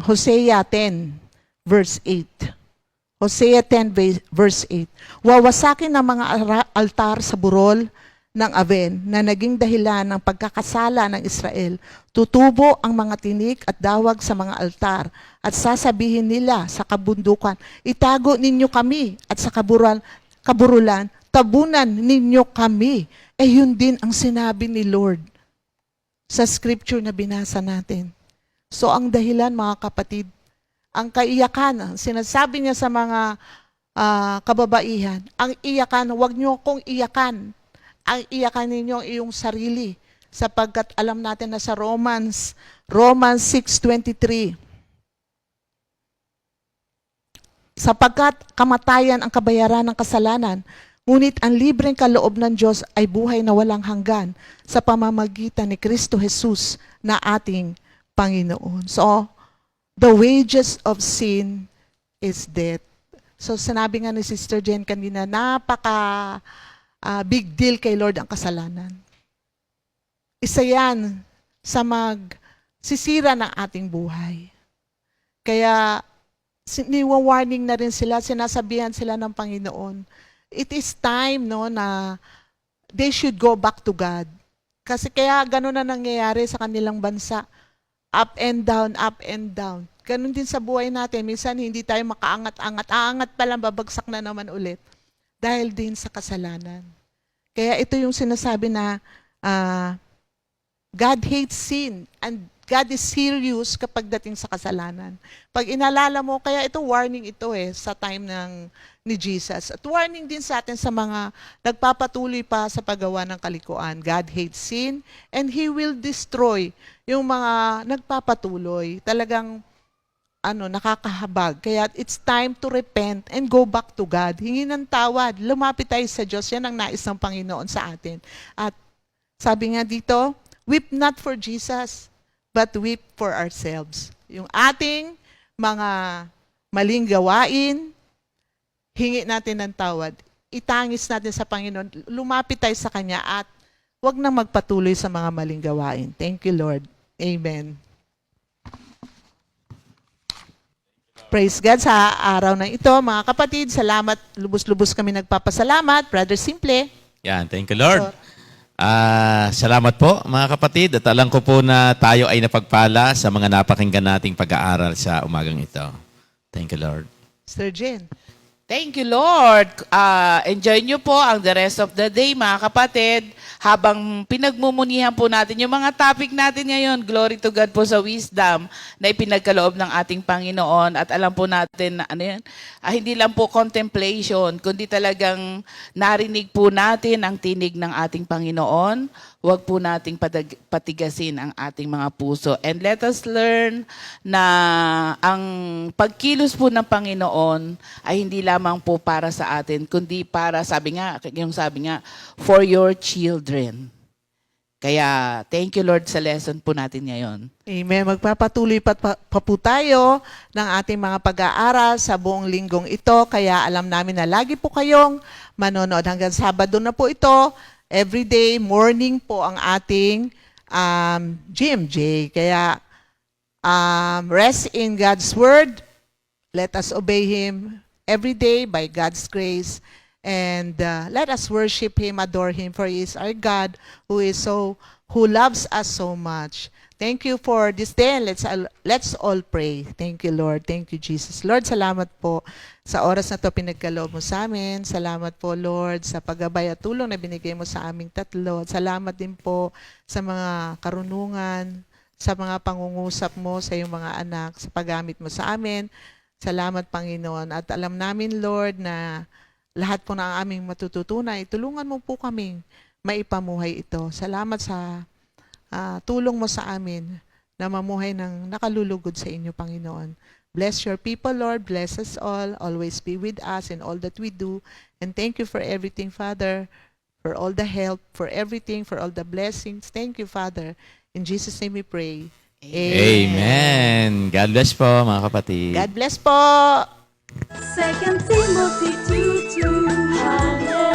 Hosea 10, verse 8. Hosea 10, verse 8. Wawasakin ng mga altar sa burol ng Aven na naging dahilan ng pagkakasala ng Israel. Tutubo ang mga tinik at dawag sa mga altar at sasabihin nila sa kabundukan, itago ninyo kami at sa kaburulan, tabunan ninyo kami. Yun din ang sinabi ni Lord sa scripture na binasa natin. So ang dahilan, mga kapatid, ang kaiyakan, sinasabi niya sa mga kababaihan, ang iyakan, huwag niyo akong iyakan. Ang iyakan ninyo ang iyong sarili. Sapagkat alam natin na sa Romans 6:23, sapagkat kamatayan ang kabayaran ng kasalanan, ngunit ang libreng kaloob ng Diyos ay buhay na walang hanggan sa pamamagitan ni Kristo Jesus na ating Panginoon. So, the wages of sin is death. So sinabi nga ni Sister Jen kanina, napaka big deal kay Lord ang kasalanan. Isa yan sa magsisira ng ating buhay. Kaya niwa-warning na rin sila, sinasabihan sila ng Panginoon. It is time na they should go back to God. Kasi kaya gano'n na nangyayari sa kanilang bansa. Up and down, up and down. Ganun din sa buhay natin. Minsan hindi tayo makaangat-angat. Aangat pa lang, babagsak na naman ulit. Dahil din sa kasalanan. Kaya ito yung sinasabi na God hates sin and God is serious kapag dating sa kasalanan. Pag inalala mo, kaya ito warning ito sa time ni Jesus. At warning din sa atin sa mga nagpapatuloy pa sa paggawa ng kalikuan. God hates sin and He will destroy yung mga nagpapatuloy. Talagang nakakahabag. Kaya it's time to repent and go back to God. Hingi ng tawad. Lumapit tayo sa Diyos. Yan ang nais ng Panginoon sa atin. At sabi nga dito, weep not for Jesus, but weep for ourselves. Yung ating mga maling gawain, hingi natin ng tawad. Itangis natin sa Panginoon. Lumapit tayo sa Kanya at huwag nang magpatuloy sa mga maling gawain. Thank you, Lord. Amen. Praise God sa araw na ito. Mga kapatid, salamat. Lubos-lubos kami nagpapasalamat. Brother Simple. Yan, thank you, Lord. Salamat po, mga kapatid. At alam ko po na tayo ay napagpala sa mga napakinggan nating pag-aaral sa umagang ito. Thank you, Lord. Sir Jen. Thank you, Lord. Enjoy nyo po ang the rest of the day, mga kapatid. Habang pinagmumunihan po natin yung mga topic natin ngayon, glory to God po sa wisdom na ipinagkaloob ng ating Panginoon. At alam po natin na hindi lang po contemplation, kundi talagang narinig po natin ang tinig ng ating Panginoon. Huwag po nating patigasin ang ating mga puso. And let us learn na ang pagkilos po ng Panginoon ay hindi lamang po para sa atin, kundi para, sabi nga, for your children. Kaya thank you Lord sa lesson po natin ngayon. Amen. Magpapatuloy pa po tayo ng ating mga pag-aaral sa buong linggong ito. Kaya alam namin na lagi po kayong manonood. Hanggang Sabado na po ito. Everyday morning po ang ating GMJ. Kaya rest in God's Word. Let us obey Him every day by God's grace. And let us worship Him, adore Him, for He is our God who loves us so much. Thank you for this day, and let's all pray. Thank you, Lord. Thank you, Jesus. Lord, salamat po sa oras na to pinagkaloob mo sa amin. Salamat po, Lord, sa paggabay at tulong na binigay mo sa aming tatlo. Salamat din po sa mga karunungan, sa mga pangungusap mo sa iyong mga anak, sa paggamit mo sa amin. Salamat, Panginoon. At alam namin, Lord, na lahat po ng aming matututunan, tulungan mo po kaming maipamuhay ito. Salamat sa tulong mo sa amin na mamuhay ng nakalulugod sa inyo, Panginoon. Bless your people, Lord. Bless us all. Always be with us in all that we do. And thank you for everything, Father, for all the help, for everything, for all the blessings. Thank you, Father. In Jesus' name we pray. Amen. God bless po, mga kapatid. God bless po. 2 Timothy 2:2. Hallelujah.